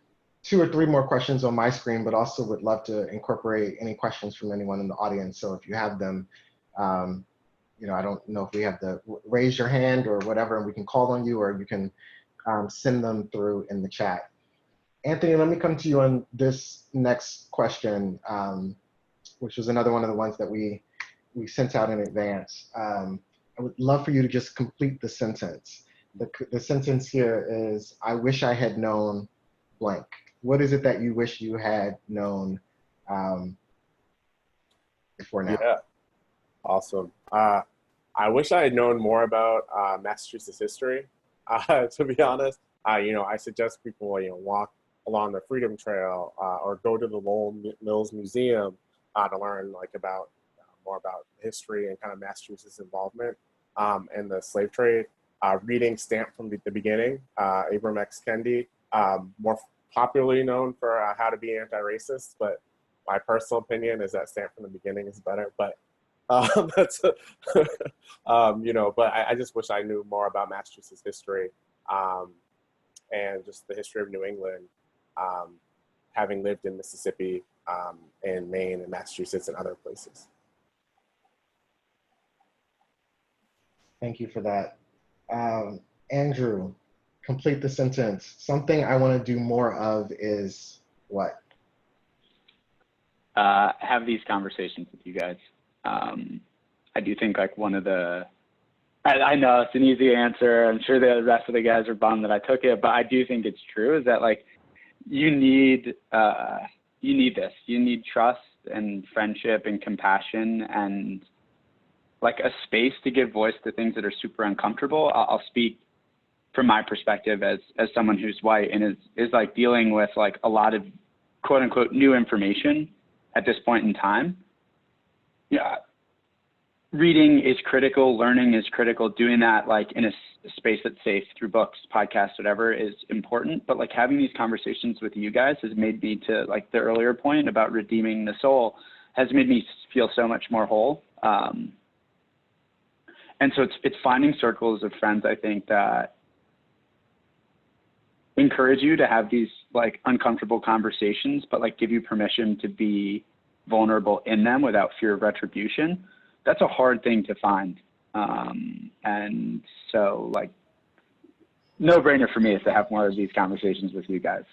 2 or 3 more questions on my screen, but also would love to incorporate any questions from anyone in the audience. So if you have them, I don't know if we have to raise your hand or whatever, and we can call on you, or you can send them through in the chat. Anthony, let me come to you on this next question, which was another one of the ones that we sent out in advance. I would love for you to just complete the sentence. The sentence here is, I wish I had known blank. What is it that you wish you had known before now. Yeah, awesome. I wish I had known more about Massachusetts history. To be honest, I suggest people walk along the Freedom Trail or go to the Lowell Mills Museum to learn about more about history and kind of Massachusetts involvement in the slave trade. Reading Stamped from the Beginning, Abram X. Kendi, more popularly known for How to Be Anti-Racist, but my personal opinion is that Stamped from the Beginning is better. But that's but I just wish I knew more about Massachusetts history and just the history of New England, having lived in Mississippi and Maine and Massachusetts and other places. Thank you for that. Andrew, complete the sentence. Something I want to do more of is what? Have these conversations with you guys. I do think one of the, I know it's an easy answer. I'm sure the rest of the guys are bummed that I took it, but I do think it's true, is that you need this. You need trust and friendship and compassion and a space to give voice to things that are super uncomfortable. I'll speak from my perspective as someone who's white and is dealing with a lot of quote unquote new information at this point in time. Yeah. Reading is critical, learning is critical, doing that in a space that's safe through books, podcasts, whatever is important. But having these conversations with you guys has made me, to the earlier point about redeeming the soul, has made me feel so much more whole. And so it's finding circles of friends, I think, that encourage you to have these uncomfortable conversations, but give you permission to be vulnerable in them without fear of retribution. That's a hard thing to find. And so no brainer for me is to have more of these conversations with you guys.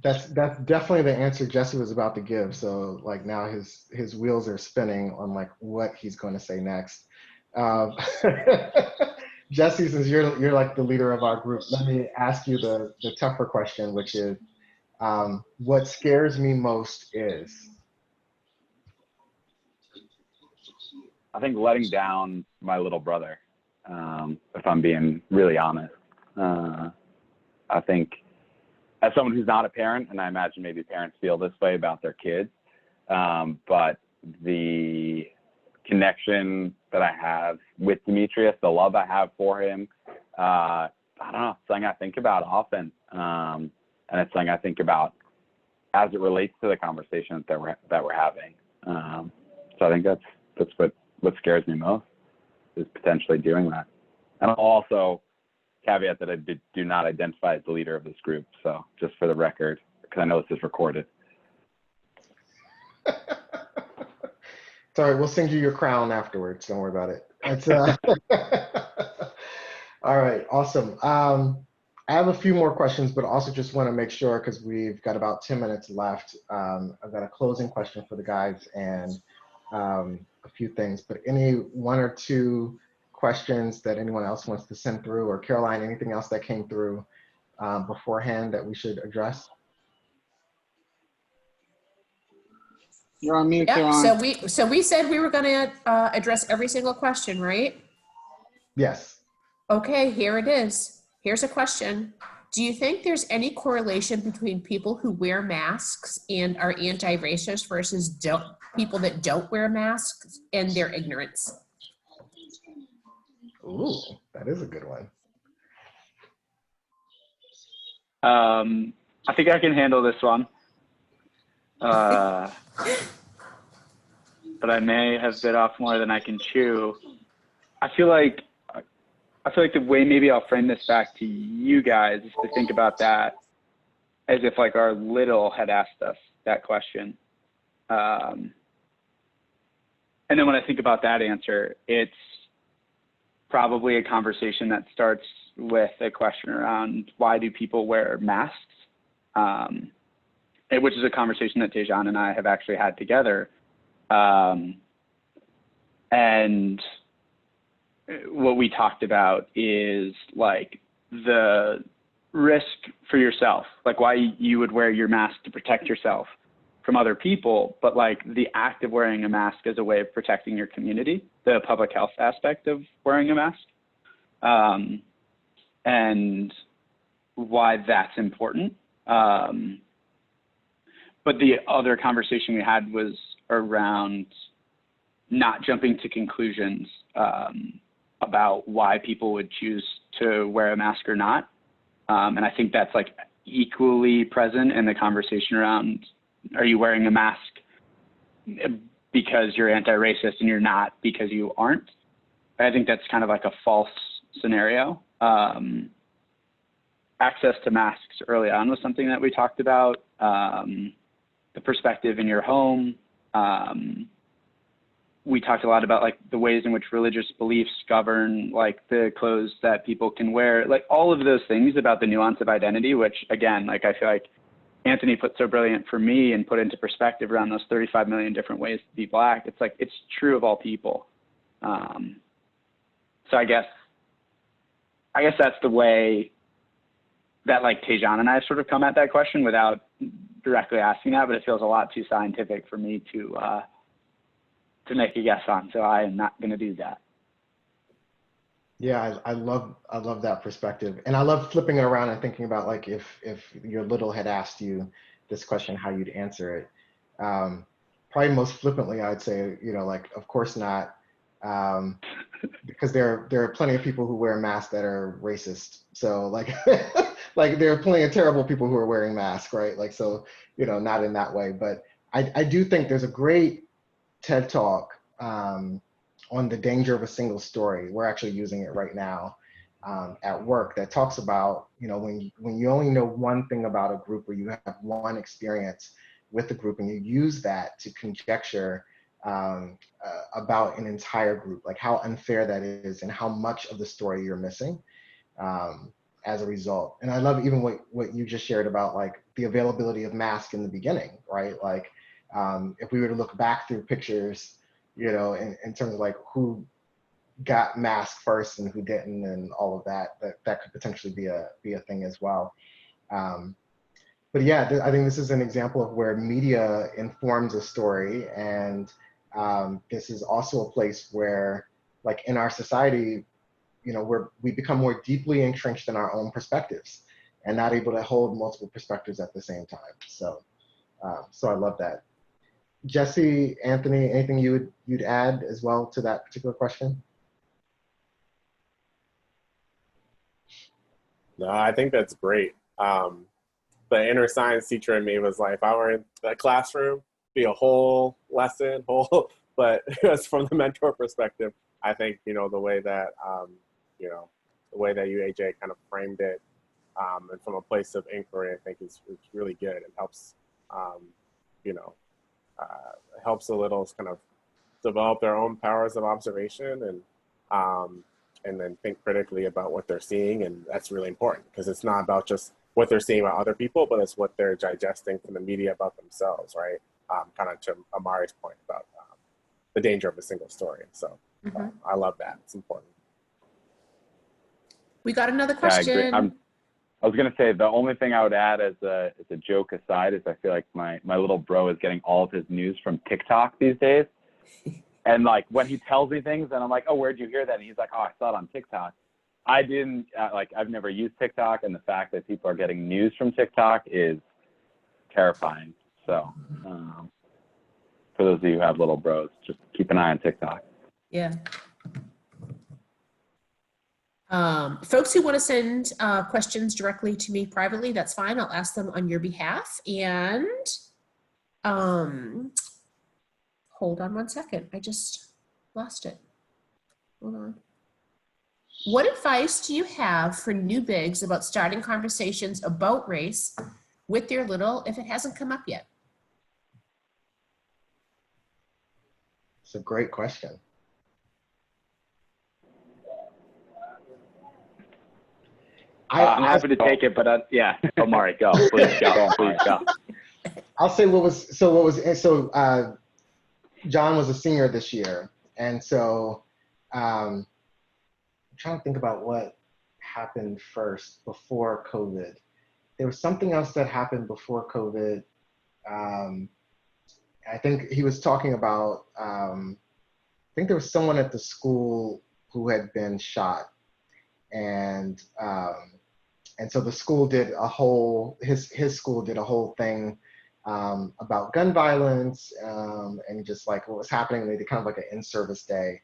That's definitely the answer Jesse was about to give. So now his wheels are spinning on what he's going to say next. Jesse, since you're the leader of our group, let me ask you the tougher question, which is, what scares me most is? I think letting down my little brother, if I'm being really honest. I think as someone who's not a parent, and I imagine maybe parents feel this way about their kids, but the connection that I have with Demetrius, the love I have for him, I don't know, it's something I think about often. And it's something I think about as it relates to the conversations that we're having. So I think that's what scares me most, is potentially doing that. And I'll also caveat that I do not identify as the leader of this group. So just for the record, because I know this is recorded. Sorry, we'll send you your crown afterwards. Don't worry about it. It's, all right, awesome. I have a few more questions, but also just want to make sure, because we've got about 10 minutes left. I've got a closing question for the guys and a few things, but any one or two questions that anyone else wants to send through, or Caroline, anything else that came through beforehand that we should address? You're on mute, Yeah, Caroline. so we said we were going to address every single question, right? Yes. Okay, here it is. Here's a question. Do you think there's any correlation between people who wear masks and are anti-racist versus people that don't wear masks and their ignorance? Ooh, that is a good one. I think I can handle this one. But I may have bit off more than I can chew. I feel like the way maybe I'll frame this back to you guys is to think about that as if our little had asked us that question. And then when I think about that answer, it's probably a conversation that starts with a question around why do people wear masks? Which is a conversation that Tejan and I have actually had together. And what we talked about is the risk for yourself, why you would wear your mask to protect yourself, from other people, but like the act of wearing a mask as a way of protecting your community, the public health aspect of wearing a mask, and why that's important. But the other conversation we had was around not jumping to conclusions about why people would choose to wear a mask or not. And I think that's like equally present in the conversation around, are you wearing a mask because you're anti-racist and you're not because you aren't? I think that's kind of like a false scenario. Access to masks early on was something that we talked about. The perspective in your home. We talked a lot about like the ways in which religious beliefs govern like the clothes that people can wear, like all of those things about the nuance of identity, which again, like I feel like Anthony put so brilliant for me and put into perspective around those 35 million different ways to be Black. It's like, it's true of all people. So I guess that's the way that like Tejan and I have sort of come at that question without directly asking that, but it feels a lot too scientific for me to make a guess on. So I am not going to do that. Yeah, I love that perspective, and I love flipping it around and thinking about like if your little had asked you this question, how you'd answer it. Probably most flippantly, I'd say, you know, like of course not, because there are plenty of people who wear masks that are racist. So like like there are plenty of terrible people who are wearing masks, right? Like so, you know, not in that way. But I do think there's a great TED Talk on the danger of a single story. We're actually using it right now at work, that talks about, you know, when you only know one thing about a group, or you have one experience with the group and you use that to conjecture about an entire group, like how unfair that is and how much of the story you're missing as a result. And I love even what you just shared about like the availability of masks in the beginning, right? Like if we were to look back through pictures, you know, in terms of like who got masked first and who didn't and all of that could potentially be a thing as well. But yeah, I think this is an example of where media informs a story, and this is also a place where, like in our society, you know, we become more deeply entrenched in our own perspectives and not able to hold multiple perspectives at the same time. So I love that. Jesse, Anthony, anything you'd add as well to that particular question? No, I think that's great. The inner science teacher in me was like, if I were in the classroom, be a whole lesson, but just from the mentor perspective, I think, you know, the way that, you know, the way that you, AJ, kind of framed it, and from a place of inquiry, I think is really good. It helps, you know, helps the littles kind of develop their own powers of observation and then think critically about what they're seeing. And that's really important, because it's not about just what they're seeing about other people, but it's what they're digesting from the media about themselves, right? Kind of to Amari's point about the danger of a single story. So I love that. It's important. We got another Yeah, I question. agree. I was going to say, the only thing I would add as a joke aside is I feel like my little bro is getting all of his news from TikTok these days. And like when he tells me things and I'm like, oh, where'd you hear that? And he's like, oh, I saw it on TikTok. I didn't, I've never used TikTok, and the fact that people are getting news from TikTok is terrifying. So for those of you who have little bros, just keep an eye on TikTok. Yeah. Folks who want to send questions directly to me privately, that's fine. I'll ask them on your behalf. And hold on one second. I just lost it. Hold on. What advice do you have for new bigs about starting conversations about race with their little if it hasn't come up yet? It's a great question. I'm happy to take it, but yeah, Omari, go, please go, please go. I'll say John was a senior this year, and so I'm trying to think about what happened first before COVID. There was something else that happened before COVID I think he was talking about, I think there was someone at the school who had been shot, and so the school did a whole, his school did a whole thing about gun violence and just like what was happening. They did kind of like an in-service day.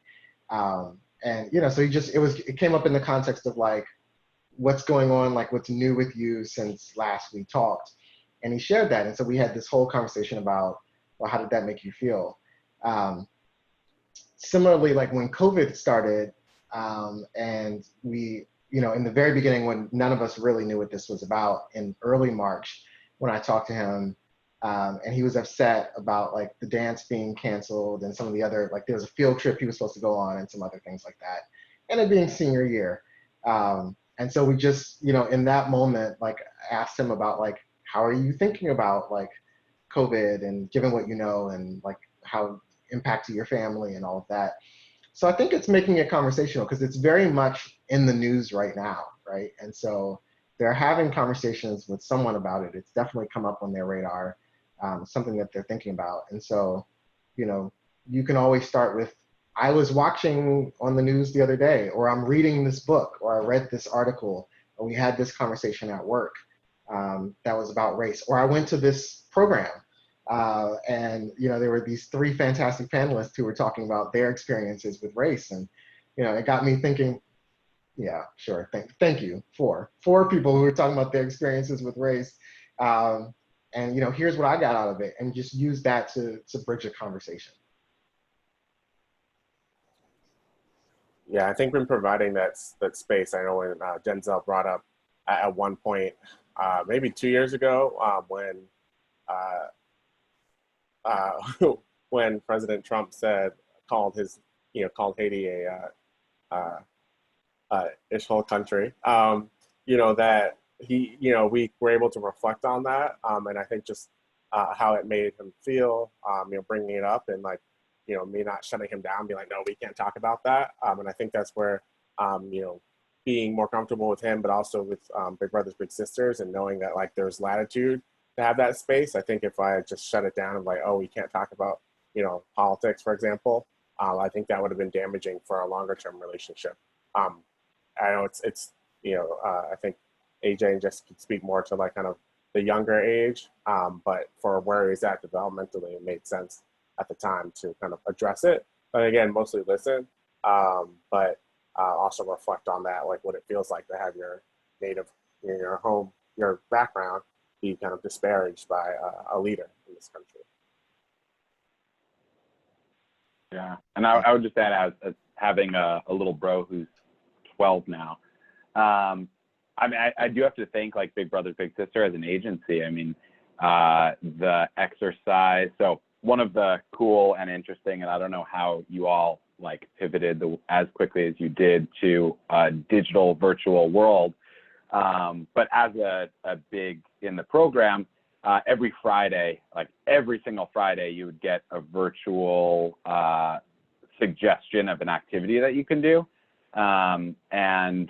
And, you know, so it came up in the context of like, what's going on, like what's new with you since last we talked. And he shared that. And so we had this whole conversation about, well, how did that make you feel? Similarly, like when COVID started and we, you know, in the very beginning when none of us really knew what this was about, in early March, when I talked to him, and he was upset about like the dance being canceled and some of the other, like there was a field trip he was supposed to go on and some other things like that, and it being senior year. And so we just, you know, in that moment, like asked him about like, how are you thinking about like COVID and given what you know and like how impacted your family and all of that. So I think it's making it conversational because it's very much in the news right now, right? And so they're having conversations with someone about it. It's definitely come up on their radar, something that they're thinking about. And so, you know, you can always start with, I was watching on the news the other day, or I'm reading this book, or I read this article, or we had this conversation at work that was about race, or I went to this program. And, you know, there were these three fantastic panelists who were talking about their experiences with race. And, you know, it got me thinking, yeah, sure. Thank you. Four people who were talking about their experiences with race. And, you know, here's what I got out of it, and just use that to bridge a conversation. Yeah, I think when providing that space, I know when Denzel brought up at one point, maybe 2 years ago, when President Trump called Haiti a ishhole country, you know, that he, you know, we were able to reflect on that, and I think just how it made him feel, you know, bringing it up and like, you know, me not shutting him down, be like, no, we can't talk about that, and I think that's where, you know, being more comfortable with him, but also with Big Brothers Big Sisters, and knowing that like there's latitude to have that space. I think if I had just shut it down and like, oh, we can't talk about, you know, politics, for example, I think that would have been damaging for a longer term relationship. I know it's you know, I think AJ and Jess could speak more to like kind of the younger age, but for where he's at developmentally, it made sense at the time to kind of address it. But again, mostly listen, but also reflect on that, like what it feels like to have your native, your home, your background be kind of disparaged by a leader in this country. Yeah, and I would just add, as having a little bro who's 12 now, I mean, I do have to thank like Big Brother Big Sister as an agency. I mean, the exercise. So one of the cool and interesting, and I don't know how you all like pivoted as quickly as you did to a digital virtual world, but as a big in the program, every Friday, like every single Friday, you would get a virtual suggestion of an activity that you can do. And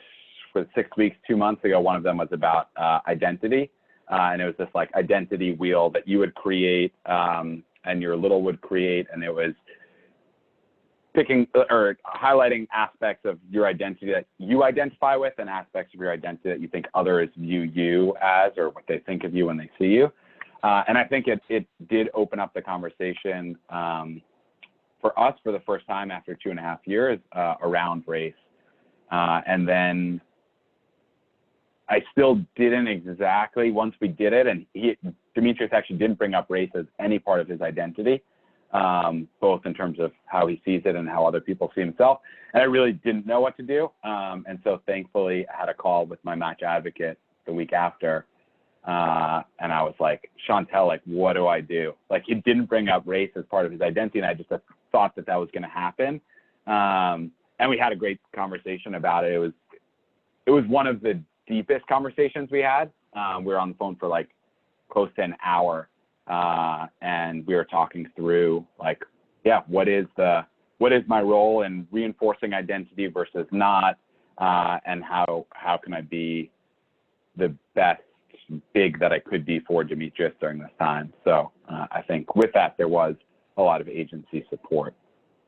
for 6 weeks, 2 months ago, one of them was about identity. And it was this like identity wheel that you would create and your little would create. And it was picking or highlighting aspects of your identity that you identify with and aspects of your identity that you think others view you as, or what they think of you when they see you. And I think it did open up the conversation for us for the first time after 2.5 years around race. And then I still didn't exactly, once we did it, and Demetrius actually didn't bring up race as any part of his identity, both in terms of how he sees it and how other people see himself. And I really didn't know what to do. And so thankfully I had a call with my match advocate the week after. And I was like, Chantel, like, what do I do? Like, he didn't bring up race as part of his identity. And I just thought that was going to happen. And we had a great conversation about it. It was one of the deepest conversations we had. We were on the phone for like close to an hour. And we were talking through like, yeah, what is my role in reinforcing identity versus not, and how can I be the best big that I could be for Demetrius during this time. So I think with that, there was a lot of agency support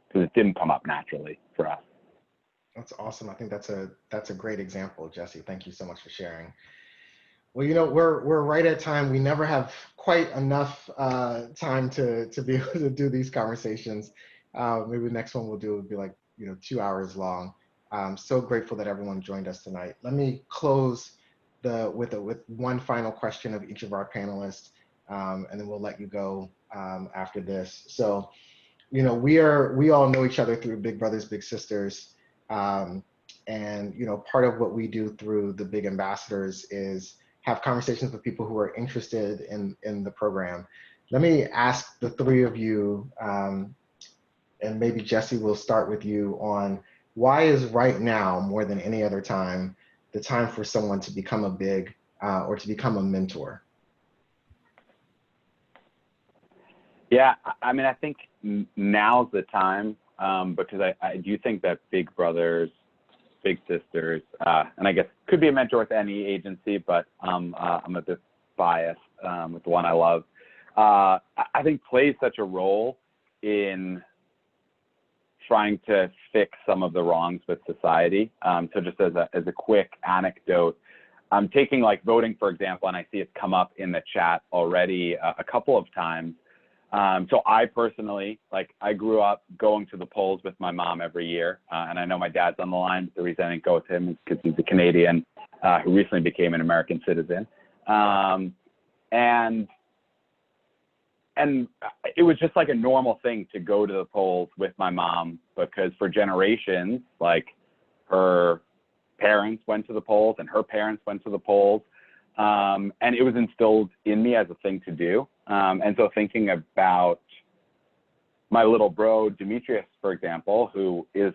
because it didn't come up naturally for us. That's awesome. I think that's a great example, Jesse. Thank you so much for sharing. Well, you know, we're right at time. We never have quite enough time to be able to do these conversations. Maybe the next one we'll do would be like, you know, 2 hours long. I'm so grateful that everyone joined us tonight. Let me close with one final question of each of our panelists, and then we'll let you go after this. So, you know, we all know each other through Big Brothers Big Sisters, and you know, part of what we do through the Big Ambassadors is have conversations with people who are interested in the program. Let me ask the three of you, and maybe Jesse, will start with you on why is right now more than any other time the time for someone to become a big or to become a mentor? Yeah, I mean, I think now's the time because I do think that Big Brothers, Big Sisters, and I guess could be a mentor with any agency, but I'm a bit biased with the one I love. I think plays such a role in trying to fix some of the wrongs with society. So just as a quick anecdote, I'm taking like voting, for example, and I see it's come up in the chat already a couple of times. So I personally, like, I grew up going to the polls with my mom every year, and I know my dad's on the line, but the reason I didn't go with him is because he's a Canadian who recently became an American citizen. And it was just like a normal thing to go to the polls with my mom because for generations, like her parents went to the polls and her parents went to the polls. And it was instilled in me as a thing to do. And so thinking about my little bro, Demetrius, for example, who is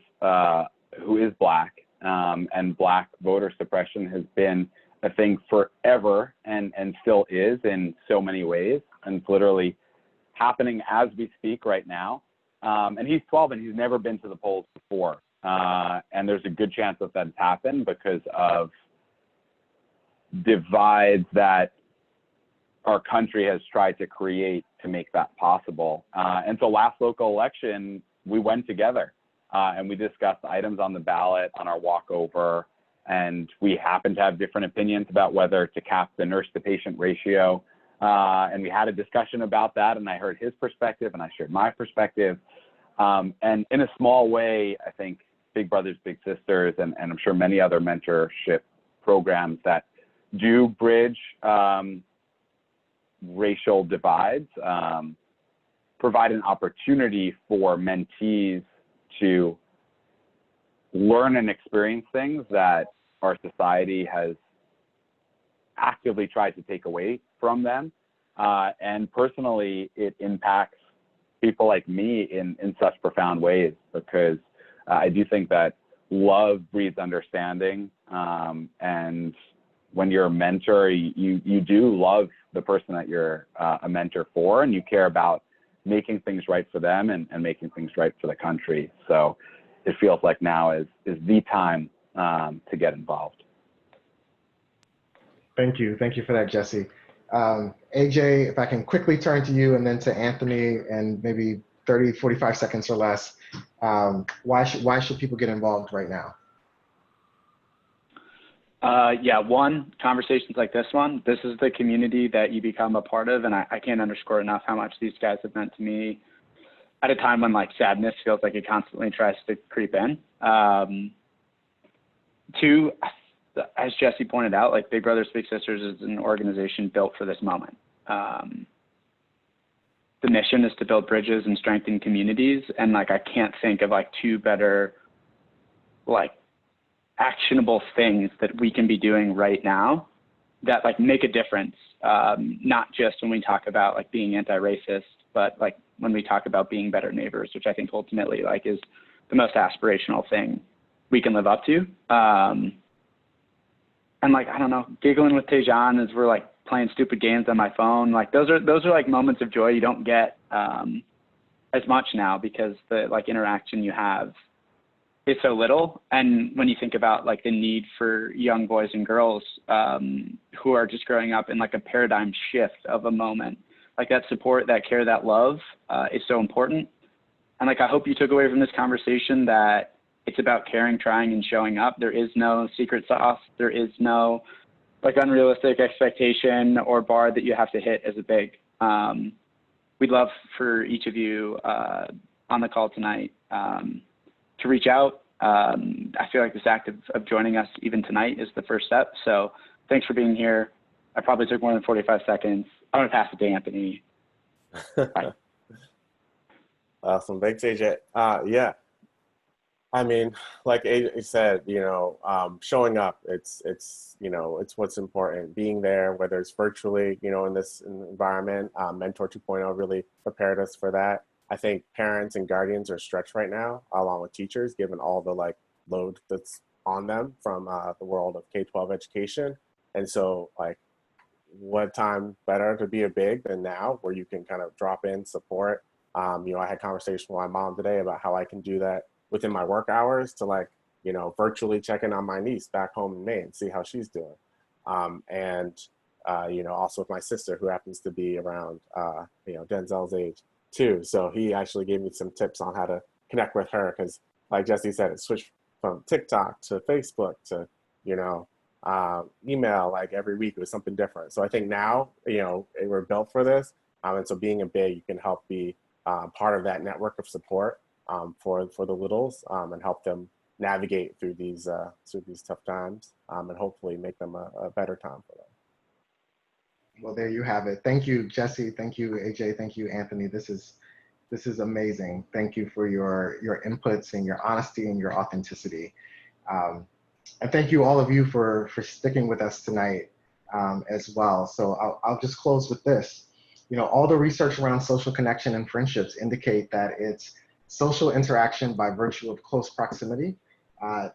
Black, and Black voter suppression has been a thing forever and still is in so many ways. And it's literally happening as we speak right now. And he's 12 and he's never been to the polls before. And there's a good chance that that's happened because of divides that our country has tried to create to make that possible. And so last local election, we went together and we discussed items on the ballot on our walkover. And we happened to have different opinions about whether to cap the nurse to patient ratio. And we had a discussion about that, and I heard his perspective and I shared my perspective. And in a small way, I think Big Brothers Big Sisters and I'm sure many other mentorship programs that do bridge racial divides provide an opportunity for mentees to learn and experience things that our society has actively tried to take away from them. And personally, it impacts people like me in such profound ways because I do think that love breeds understanding. And when you're a mentor, you do love the person that you're a mentor for, and you care about making things right for them and making things right for the country. So it feels like now is the time to get involved. Thank you. Thank you for that, Jesse. AJ, if I can quickly turn to you and then to Anthony and maybe 30, 45 seconds or less, why should people get involved right now? Yeah, one, conversations like this one, this is the community that you become a part of, and I can't underscore enough how much these guys have meant to me at a time when like sadness feels like it constantly tries to creep in. Two, as Jesse pointed out, like Big Brothers Big Sisters is an organization built for this moment. The mission is to build bridges and strengthen communities, and like I can't think of like two better like actionable things that we can be doing right now that like make a difference, not just when we talk about like being anti-racist, but like when we talk about being better neighbors, which I think ultimately like is the most aspirational thing we can live up to. And like, I don't know, giggling with Tejan as we're like playing stupid games on my phone. Like those are like moments of joy you don't get as much now because the like interaction you have is so little. And when you think about like the need for young boys and girls who are just growing up in like a paradigm shift of a moment, like that support, that care, that love is so important. And like, I hope you took away from this conversation that it's about caring, trying, and showing up. There is no secret sauce. There is no like unrealistic expectation or bar that you have to hit as a big. We'd love for each of you on the call tonight to reach out. I feel like this act of joining us even tonight is the first step. So thanks for being here. I probably took more than 45 seconds. I'm gonna pass it to Anthony. Bye. Awesome. Thanks, AJ. Yeah. I mean, like AJ said, showing up, it's what's important. Being there, whether it's virtually, in this environment, Mentor 2.0 really prepared us for that. I think parents and guardians are stretched right now, along with teachers, given all the like load that's on them from the world of K-12 education. And so like, what time better to be a big than now, where you can kind of drop in, support. I had conversation with my mom today about how I can do that within my work hours to like, virtually check in on my niece back home in Maine, see how she's doing. Also with my sister, who happens to be around, Denzel's age too. So he actually gave me some tips on how to connect with her. Cause like Jesse said, it switched from TikTok to Facebook to, email, like every week it was something different. So I think now, we're built for this. And so being a big, you can help be part of that network of support for the littles and help them navigate through these tough times and hopefully make them a better time for them. Well, there you have it. Thank you, Jesse. Thank you, AJ. Thank you, Anthony. This is amazing. Thank you for your inputs and your honesty and your authenticity. And thank you all of you for sticking with us tonight as well. So I'll just close with this. All the research around social connection and friendships indicate that it's social interaction by virtue of close proximity.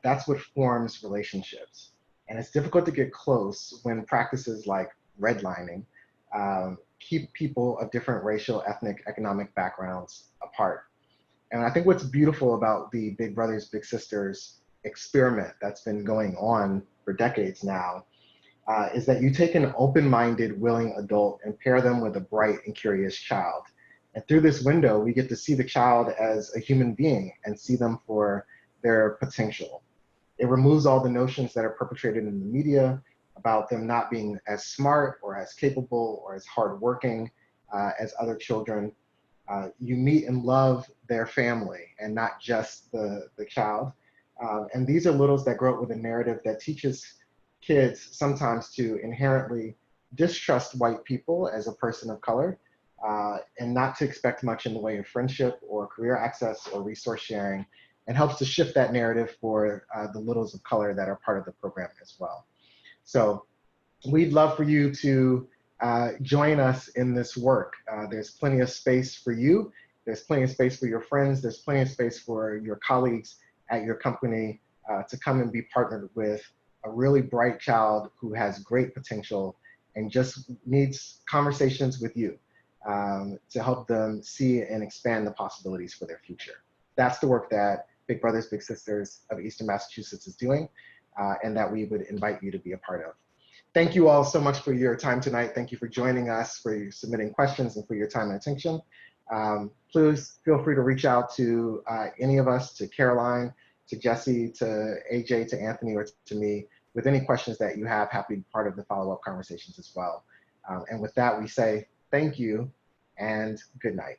That's what forms relationships. And it's difficult to get close when practices like redlining keep people of different racial, ethnic, economic backgrounds apart. And I think what's beautiful about the Big Brothers Big Sisters experiment that's been going on for decades now is that you take an open-minded, willing adult and pair them with a bright and curious child. And through this window, we get to see the child as a human being and see them for their potential. It removes all the notions that are perpetrated in the media about them not being as smart or as capable or as hardworking as other children. You meet and love their family and not just the child. And these are littles that grow up with a narrative that teaches kids sometimes to inherently distrust white people as a person of color and not to expect much in the way of friendship or career access or resource sharing, and helps to shift that narrative for the littles of color that are part of the program as well. So we'd love for you to join us in this work. There's plenty of space for you. There's plenty of space for your friends. There's plenty of space for your colleagues at your company to come and be partnered with a really bright child who has great potential and just needs conversations with you to help them see and expand the possibilities for their future. That's the work that Big Brothers Big Sisters of Eastern Massachusetts is doing, and that we would invite you to be a part of. Thank you all so much for your time tonight. Thank you for joining us, for submitting questions, and for your time and attention. Please feel free to reach out to any of us, to Caroline, to Jesse, to AJ, to Anthony, or to me with any questions that you have. Happy to be part of the follow-up conversations as well. And with that, we say thank you and good night.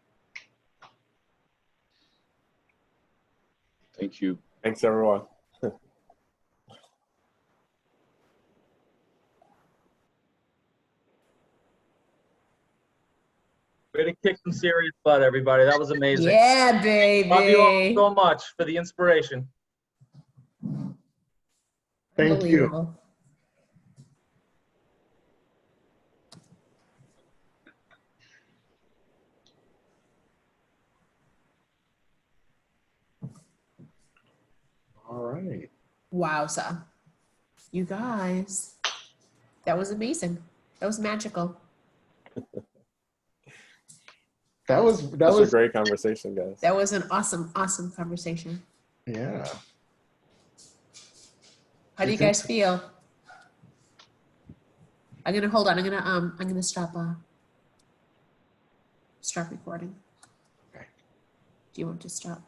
Thank you. Thanks, everyone. Way to kick some serious butt, everybody. That was amazing. Yeah, baby. Love you all so much for the inspiration. Thank you. Unbelievable. All right. Wowza. You guys, that was amazing. That was magical. That was a great conversation, guys. That was an awesome, awesome conversation. Yeah. How do you guys feel? I'm gonna hold on. I'm gonna stop recording. Okay. Do you want to stop?